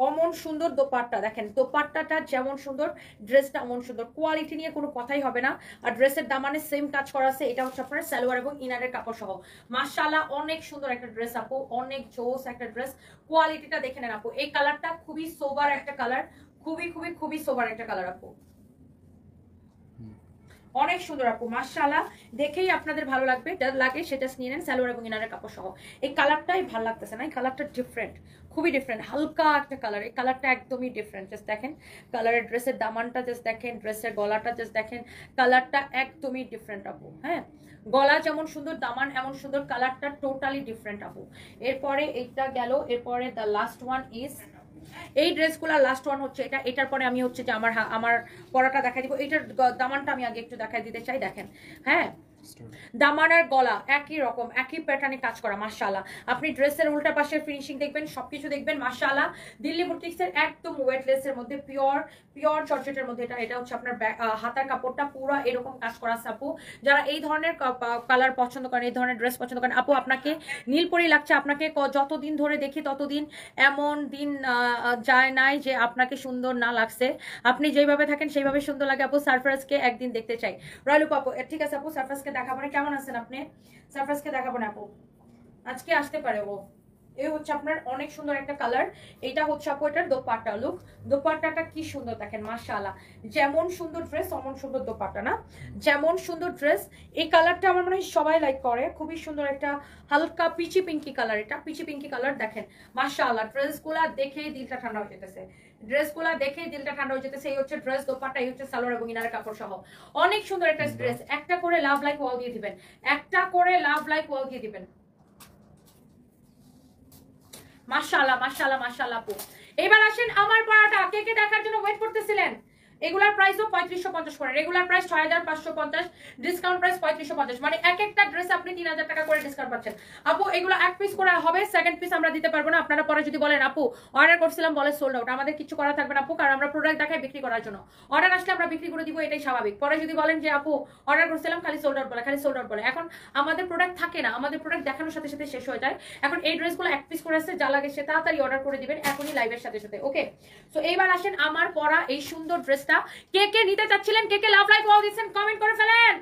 অমন সুন্দর দোপাট্টা। দেখেন দোপাট্টাটা যেমন সুন্দর, ড্রেসটা অমন সুন্দর, কোয়ালিটি নিয়ে কোনো কথাই হবে না। আর ড্রেসের দামানে সেম কাজ করা আছে। এটা হচ্ছে আপনার সালোয়ার এবং ইনারের কাপড় সহ, মাশাআল্লাহ অনেক সুন্দর একটা ড্রেস আপু, অনেক জোস একটা ড্রেস। কোয়ালিটিটা দেখে নেন আপু, এই কালারটা খুবই সোবার একটা কালার, খুবই খুবই খুবই সোবার একটা কালার আপু, অনেক সুন্দর আপু, মাশাআল্লাহ। দেখেই আপনাদের ভালো লাগবে, যা লাগে সেটা নিয়ে নেন, সালোয়ার এবং ইনারের কাপড় সহ। এই কালারটাই ভালো লাগতেছে না, এই কালারটা ডিফারেন্ট, খুবই ডিফারেন্ট, হালকা একটা কালার, এই কালারটা একদমই ডিফারেন্ট। জাস্ট দেখেন কালারের, ড্রেসের দামানটা জাস্ট দেখেন, ড্রেসের গলাটা জাস্ট দেখেন, কালারটা একদমই ডিফারেন্ট আপু। হ্যাঁ, গলা যেমন সুন্দর, দামান এমন সুন্দর, কালারটা টোটালি ডিফারেন্ট আপু। এরপরে এইটা গেল, এরপরে দ্য লাস্ট ওয়ান ইজ এই ড্রেসগুলা লাস্ট ওয়ান হচ্ছে এটা। এটার পরে আমি হচ্ছে যে আমার পরাটা দেখাই দিব। এটার দামানটা আমি আগে একটু দেখাই দিতে চাই। দেখেন হ্যাঁ, দামান আর গলা একই রকম, একই প্যাটার্নে কাজ করা, মাশাআল্লাহ। আপনি ড্রেসের উল্টা পাশের ফিনিশিং দেখবেন, সবকিছু দেখবেন, মাশাআল্লাহ। দিল্লি বুটিক্সের একদম ওয়েটলেসের মধ্যে পিওর জর্জেটের মধ্যে এটা হচ্ছে আপনার হাতার কাপড়টা পুরো এরকম কাজ করা আছে আপু। যারা এই ধরনের কালার পছন্দ করেন, এই ধরনের ড্রেস পছন্দ করেন আপু, আপনাকে নীলপরি লাগছে, আপনাকে যতদিন ধরে দেখি ততদিন এমন দিন যায় নাই যে আপনাকে সুন্দর না লাগছে। আপনি যেভাবে থাকেন সেইভাবে সুন্দর লাগে আপু। সারফরাজকে একদিন দেখতে চাই, রয়্যাল আপু। ঠিক আছে আপু, সারফরাজকে দেখাবো না। কেমন আছেন আপনি? সারফরাজকে দেখাবো না আপু, আজকে আসতে পারে ও। এই হচ্ছে আপনার অনেক সুন্দর একটা কালার। এটা হচ্ছে আপু এটার দোপাট্টা লুক, দোপাট্টাটা কি সুন্দর দেখেন, মাশাআল্লাহ। যেমন সুন্দর ড্রেস অমন সুন্দর দোপাট্টা, না যেমন সুন্দর ড্রেস। এই কালারটা আমার মনে হয় সবাই লাইক করে, খুবই সুন্দর একটা হালকা পিচি পিঙ্কি কালার, এটা পিচি পিঙ্কি কালার। দেখেন মাশাআল্লাহ, ড্রেসগুলা দেখেই দিলটা ঠান্ডা হয়ে যেতেছে, ড্রেসগুলা দেখেই দিলটা ঠান্ডা হয়ে যেতেছে। এই হচ্ছে ড্রেস, দোপাট্টা, এই হচ্ছে সালোয়ার এবং ইনারের কাপড় সহ, অনেক সুন্দর একটা ড্রেস। একটা করে লাভ লাইক ওয়াও দিয়ে দিবেন, একটা করে লাভ লাইক ওয়াও দিয়ে দিবেন। মাশাআল্লাহ মাশাআল্লাহ মাশাআল্লাহ আপু। এবার আসেন আমার পরাটা, কে কে দেখার জন্য ওয়েট করতেছিলেন। এগুলার প্রাইসও 3550 করে, রেগুলার প্রাইস 6550, ডিসকাউন্ট প্রাইস 3550, মানে এক একটা ড্রেস আপনি 3000 টাকা করে ডিসকাউন্ট পাচ্ছেন আপু। এগুলো এক পিস করে হবে, সেকেন্ড পিস আমরা দিতে পারবো না। আপনারা পরে যদি বলেন আপু অর্ডার করছিলাম বলে সোল্ড আউট, আমাদের কিছু করা থাকবে না আপু, কারণ আমরা প্রোডাক্ট দেখাই বিক্রি করার জন্য। অর্ডার আসলে আমরা বিক্রি করে দিব, এটাই স্বাভাবিক। পরে যদি বলেন যে আপু অর্ডার করছিলাম খালি সোল্ড আউট বলে, খালি সোল্ড আউট বলে, এখন আমাদের প্রোডাক্ট থাকে না, আমাদের প্রোডাক্ট দেখানোর সাথে সাথে শেষ হয়ে যায়। এখন এই ড্রেসগুলো এক পিস করে আসছে, যা লাগে সে তাড়াতাড়ি অর্ডার করে দিবেন এখনই লাইভের সাথে সাথে। ওকে, সো এইবার আসেন আমার পরা এই সুন্দর ড্রেসটা কে কে নিতে চাচ্ছিলেন, কে কে লাভ লাইক ওয়াও দিবেন কমেন্ট করে ফেলেন।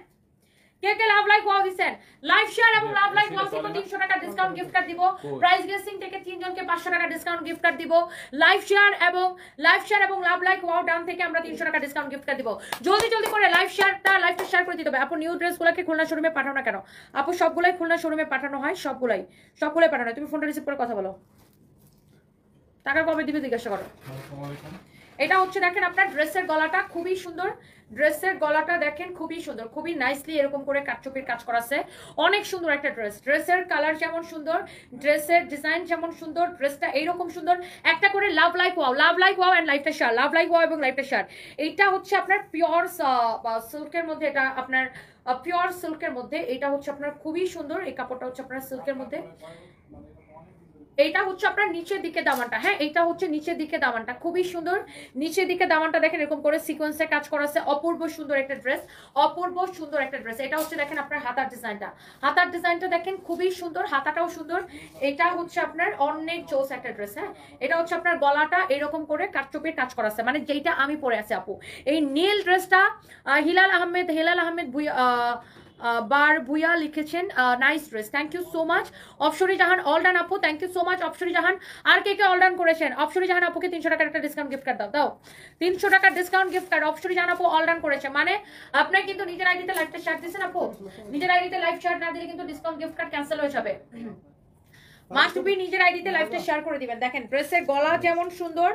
কে কে লাভ লাইক ওয়াও দিবেন, লাইভ শেয়ার এবং লাভ লাইক ওয়াও থেকে 300 টাকা ডিসকাউন্ট গিফট কার্ড দিব। প্রাইস গেসিং থেকে 3 জনকে 500 টাকা ডিসকাউন্ট গিফট কার্ড দিব। লাইভ শেয়ার এবং লাভ লাইক ওয়াও ডাউন থেকে আমরা 300 টাকা ডিসকাউন্ট গিফট কার্ড দিব। জলদি জলদি করে লাইভটা শেয়ার করে দিতে হবে আপু। নিউ ড্রেসগুলোকে খুলনা শোরুমে পাঠানো না কেন আপু? সবগুলাই খুলনা শোরুমে পাঠানো হয়, সবগুলাই পাঠানো হয়। তুমি ফোনটা রিসিভ করে কথা বলো, টাকা কবে দিবে জিজ্ঞাসা করো। এটা হচ্ছে দেখেন আপনার ড্রেসের গলাটা খুবই সুন্দর, ড্রেসের গলাটা দেখেন খুবই সুন্দর, খুবই নাইসলি এরকম করে কাটচুপির কাজ করা আছে, অনেক সুন্দর একটা ড্রেস। ড্রেসের কালার যেমন সুন্দর, ড্রেসের ডিজাইন যেমন সুন্দর, ড্রেসটা এইরকম সুন্দর। একটা করে লাভ লাইক ওয়াও এন্ড লাইফটা শেয়ার, লাভ লাইক ওয়াও এবং লাইফটা শেয়ার। এইটা হচ্ছে আপনার পিওর সিল্কের মধ্যে, এটা আপনার পিওর সিল্কের মধ্যে, এটা হচ্ছে আপনার খুবই সুন্দর। এই কাপড়টা হচ্ছে আপনার সিল্কের মধ্যে, এইটা হচ্ছে আপনার নিচের দিকে দামানটা। হ্যাঁ, এইটা হচ্ছে নিচের দিকে দামানটা, খুবই সুন্দর। নিচের দিকে দামানটা দেখেন এরকম করে সিকোয়েন্সে কাজ করা আছে, অপূর্ব সুন্দর একটা ড্রেস, অপূর্ব সুন্দর একটা ড্রেস। এটা হচ্ছে দেখেন আপনার হাতার ডিজাইনটা দেখেন খুবই সুন্দর, হাতাটাও সুন্দর। এটা হচ্ছে আপনার অনেক জোস একটা ড্রেস। হ্যাঁ, এটা হচ্ছে আপনার গলাটা এরকম করে কাটচুপির কাজ করা আছে, মানে যেটা আমি পরে আছি আপু। এই নীল ড্রেসটা হিলাল আহমেদ বার ভুইয়া লিখেছেন, nice dress, thank you so much. Apsori Jahan all done আপু, thank you so much Apsori Jahan. আর কে কে অল ডান করেছেন? অপসরি জাহান আপুকে 300 টাকার একটা ডিসকাউন্ট গিফট কার্ড দাও 300 টাকার ডিসকাউন্ট গিফট কার্ড। অপসরি জাহান আপু অল ডান করেছে, মানে আপনার কিন্তু নিজের আইডিতে লাইভটা শেয়ার দিয়েছেন আপু, নিজের আইডিতে লাইভ শেয়ার না দিলে কিন্তু ডিসকাউন্ট গিফট কার্ড ক্যান্সেল হয়ে যাবে। মাস্ট বি নিজের আইডিতে লাইভটা শেয়ার করে দিবেন। দেখেন ড্রেসের গলা যেমন সুন্দর,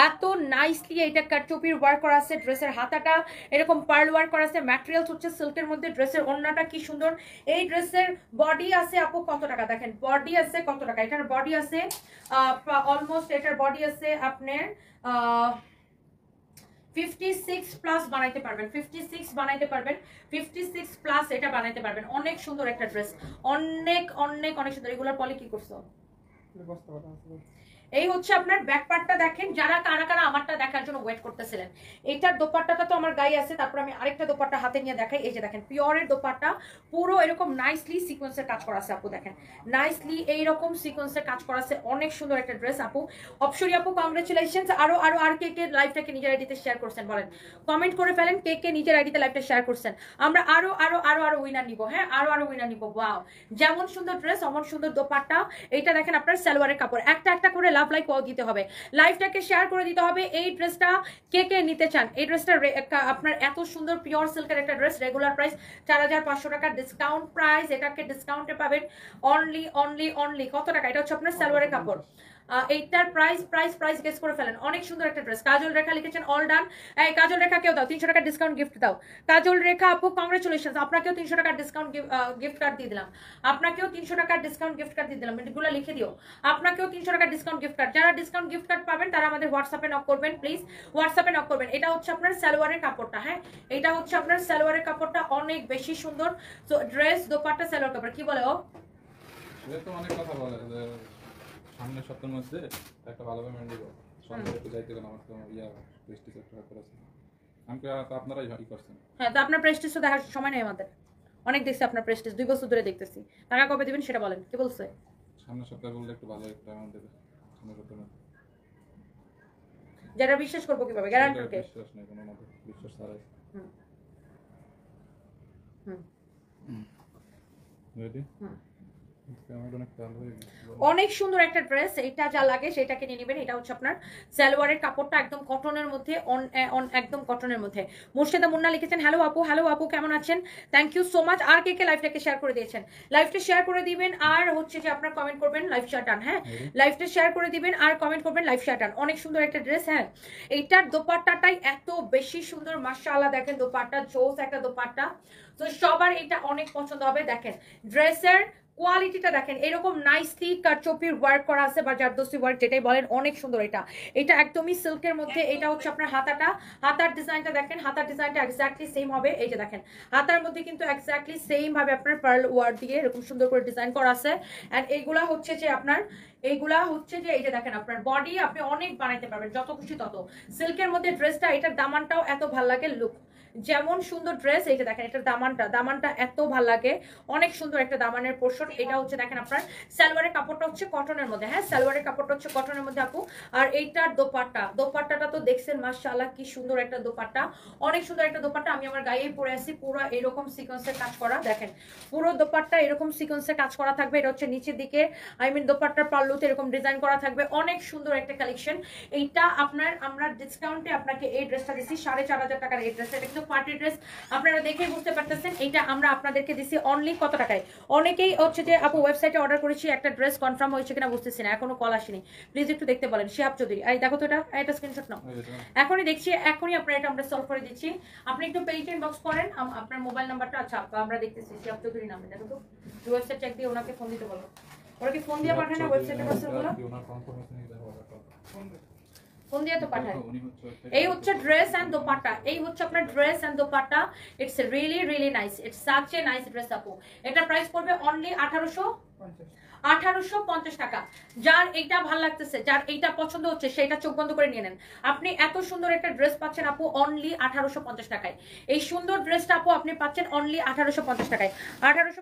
এত নাইসলি এটা কারচুপির ওয়ার্ক করা আছে, ড্রেসের হাতাটা এরকম পার্ল ওয়ার্ক করা আছে, ম্যাটেরিয়ালস হচ্ছে সিল্কের মধ্যে, ড্রেসের ওড়নাটা কি সুন্দর। এই ড্রেসের বডি আছে আপু কত টাকা, দেখেন বডি আছে কত টাকা, এটার বডি আছে অলমোস্ট, এটার বডি আছে আপনার 56 প্লাস বানাইতে পারবেন, 56 বানাইতে পারবেন, 56 প্লাস এটা বানাইতে পারবেন। অনেক সুন্দর একটা ড্রেস, অনেক অনেক অনেক সুন্দর। এগুলোর পলি কি করছো? এই হচ্ছে আপনার ব্যাক পার্টটা দেখেন, যারা কারা কারা আমারটা দেখার জন্য ওয়েট করতেছিলেন। এইটার দোপাট্টাটা তো আমার গায়ে আছে, তারপর আমি আরেকটা দোপাট্টা হাতে নিয়ে দেখাই। এই যে দেখেন পিওরের দোপাট্টা, পুরো এরকম নাইসলি সিকোয়েন্সের কাজ করা আছে আপু, দেখেন নাইসলি এইরকম সিকোয়েন্সের কাজ করা আছে। অনেক সুন্দর একটা ড্রেস আপু। অপসরি আপু কংগ্রেচুলেশনস। আরো আরো আর কে কে লাইভটাকে নিজের আইডিতে শেয়ার করছেন বলেন, কমেন্ট করে ফেলেন কে কে নিজের আইডিতে লাইভটা শেয়ার করছেন। আমরা আরো আরো আরো আরো উইনার নিব, হ্যাঁ আরো আরো উইনার নিব। ওয়াও, যেমন সুন্দর ড্রেস অমন সুন্দর দোপাট্টা। এইটা দেখেন আপনার সালোয়ারের কাপড়, একটা একটা করে লাভ লাইক ওয়াও দিতে হবে, লাইভটাকে শেয়ার করে দিতে হবে। এই ড্রেসটা কে কে নিতে চান? এই ড্রেসটা আপনার এত সুন্দর পিওর সিল্কের একটা ড্রেস, রেগুলার প্রাইস 4500 টাকা, ডিসকাউন্ট প্রাইস, এটাকে ডিসকাউন্টে পাবেন অনলি অনলি অনলি কত টাকা? এটা হচ্ছে আপনার সালোয়ারের কাপড়। এইটার প্রাইস গেস করে ফেলেন। অনেক সুন্দর একটা ড্রেস। কাজল রেখা লিখেছেন অল ডান। এই কাজল রেখা কেউ দাও 300 টাকা ডিসকাউন্ট গিফট দাও। কাজল রেখা আপু কংগ্রেচুলেশনস, আপনাকেও 300 টাকা ডিসকাউন্ট গিফট কার্ড দিয়ে দিলাম, আপনাকেও 300 টাকার ডিসকাউন্ট গিফট কার্ড দিয়ে দিলাম। এগুলো লিখে দিও, আপনাকেও 300 টাকার ডিসকাউন্ট গিফট কার্ড। যারা ডিসকাউন্ট গিফট কার্ড পাবেন তারা আমাদের হোয়াটসঅ্যাপে নক করবেন, প্লিজ হোয়াটসঅ্যাপে নক করবেন। এটা হচ্ছে আপনার সালোয়ারের কাপড়টা, হ্যাঁ এটা হচ্ছে আপনার সালোয়ারের কাপড়টা, অনেক বেশি সুন্দর। তো ড্রেস দোপাট্টা সালোয়ার কাপড় কি বলে ও? এটা তো অনেক কথা বলে যে সামনের সপ্তাহের মধ্যে একটা ভালো পেমেন্ট দিব, সন্ধ্যা একটু যাইতে গেলে আমার তো প্রেস্টিজ একটা ব্যাপার আছে। আমি তো আপনারাই ই করছেন। হ্যাঁ তো আপনার প্রেস্টিজও দেখার সময় নেই আমাদের, অনেক দেখছি আপনার প্রেস্টিজ, 2 বছর ধরে দেখতেছি। টাকা কবে দিবেন সেটা বলেন, কি বলছে? সামনের সপ্তাহে বললে একটু ভালো একটা অ্যামাউন্ট দেবে সামনের সপ্তাহের মধ্যে। যেটা বিশ্বাস করবো কিভাবে, গ্যারান্টার কে? বিশ্বাস নেই কোনো মতে, বিশ্বাস ছাড়াই। রেডি? অনেক সুন্দর একটা ড্রেস, এটা যা লাগে সেটাকে নিয়ে নেবেন। এটা হচ্ছে আপনার সালোয়ারের কাপড়টা একদম কটনের মধ্যে, একদম কটনের মধ্যে। মুর্শিদা মুন্না লিখেছেন হ্যালো আপু কেমন আছেন, থ্যাংক ইউ সো মাচ। আর কে কে লাইভটাকে শেয়ার করে দিয়েছেন, লাইভটা শেয়ার করে দিবেন। আর হচ্ছে যে আপনার কমেন্ট করবেন লাইভ শেয়ার ডান, হ্যাঁ লাইভটা শেয়ার করে দিবেন আর কমেন্ট করবেন লাইভ শেয়ার ডান। অনেক সুন্দর একটা ড্রেস, হ্যাঁ এইটার দোপাট্টাটাই এত বেশি সুন্দর, মাশাআল্লাহ দেখেন দোপাট্টা জোস একটা দোপাট্টা। তো সবার এটা অনেক পছন্দ হবে। দেখেন ড্রেসের কোয়ালিটিটা দেখেন, এরকম নাইসলি কারচুপির ওয়ার্ক করা আছে বা জারদস্তি ওয়ার্ক যেটাই বলেন, অনেক সুন্দর। এটা একদমই সিল্কের মধ্যে। এটা হচ্ছে আপনার হাতাটা, হাতার ডিজাইনটা দেখেন, হাতার ডিজাইনটা এক্স্যাক্টলি সেম হবে। এই যে দেখেন হাতার মধ্যে কিন্তু এক্স্যাক্টলি সেম ভাবে আপনার পার্ল ওয়ার্ক দিয়ে এরকম সুন্দর করে ডিজাইন করা আছে। এন্ড এইগুলা হচ্ছে যে আপনার এই যে দেখেন আপনার বডি আপনি অনেক বানাইতে পারবেন, যত খুশি তত। সিল্কের মধ্যে ড্রেসটা, এটার দামানটাও এত ভাল লাগে, লুক যেমন সুন্দর ড্রেস। এই যে দেখেন এটার দামানটা এত ভাল লাগে, অনেক সুন্দর একটা দামানের পোর্শন। এটা হচ্ছে দেখেন আপনার সালোয়ারের কাপড়টা হচ্ছে কটনের মধ্যে, হ্যাঁ সালোয়ারের কাপড়টা হচ্ছে কটনের মধ্যে আপু। আর এইটার দোপাট্টাটা তো দেখছেন মাশাআল্লাহ কি সুন্দর একটা দোপাট্টা, অনেক সুন্দর একটা দোপাট্টা। আমি আমার গায়ে পরে আছি, পুরো এরকম সিকোয়েন্সের কাজ করা। দেখেন পুরো দোপাট্টা এরকম সিকোয়েন্সের কাজ করা থাকবে। এটা হচ্ছে নিচের দিকে দোপাট্টার পাল্লুতে এরকম ডিজাইন করা থাকবে, অনেক সুন্দর একটা কালেকশন। এইটা আপনার আমরা ডিসকাউন্টে আপনাকে এই ড্রেসটা দিচ্ছি 4500 টাকার। এই ড্রেসটা কিন্তু পার্টি ড্রেস, আপনারা দেখেই বুঝতে পারতেছেন। এটা আমরা আপনাদেরকে দিছি অনলি কত টাকায়। অনেকেই হচ্ছে যে আপু ওয়েবসাইটে অর্ডার করেছি, একটা ড্রেস কনফার্ম হয়েছে কিনা বুঝতেছি না, এখনো কল আসেনি, প্লিজ একটু দেখতে বলেন। শিহাব চৌধুরী, এই দেখো তো এটা স্ক্রিনশট নাও, এখনই দেখছি, এখনই আপনার এটা আমরা সলভ করে দিচ্ছি। আপনি একটু পেজ ইনবক্স করেন আপনার মোবাইল নাম্বারটা। আচ্ছা আমরা দেখতেছি শিহাব চৌধুরী নামে, দেখো তো ওয়েবসাইট চেক দিয়ে ওনাকে ফোন দিতে বলো। ওরা কি ফোন দিয়ে পাঠায় না ওয়েবসাইটে পার্সেলগুলো? ফোন দিয়ে তো পাঠায়। এই হচ্ছে ড্রেস এন্ড দোপাট্টা, এই হচ্ছে আপনার dress and dupatta. It's really nice, it's such a nice dress আপু। এটা প্রাইস পড়বে অনলি 1850 টাকা। যার এইটা ভালো লাগতেছে, যার এইটা পছন্দ হচ্ছে সেটা চোখ বন্ধ করে নিয়ে নেন। আপনি এত সুন্দর একটা ড্রেস পাচ্ছেন আপু অনলি 1850 টাকায়। এই সুন্দর ড্রেসটা আপু আপনি পাচ্ছেন অনলি 1850 টাকায়। 1800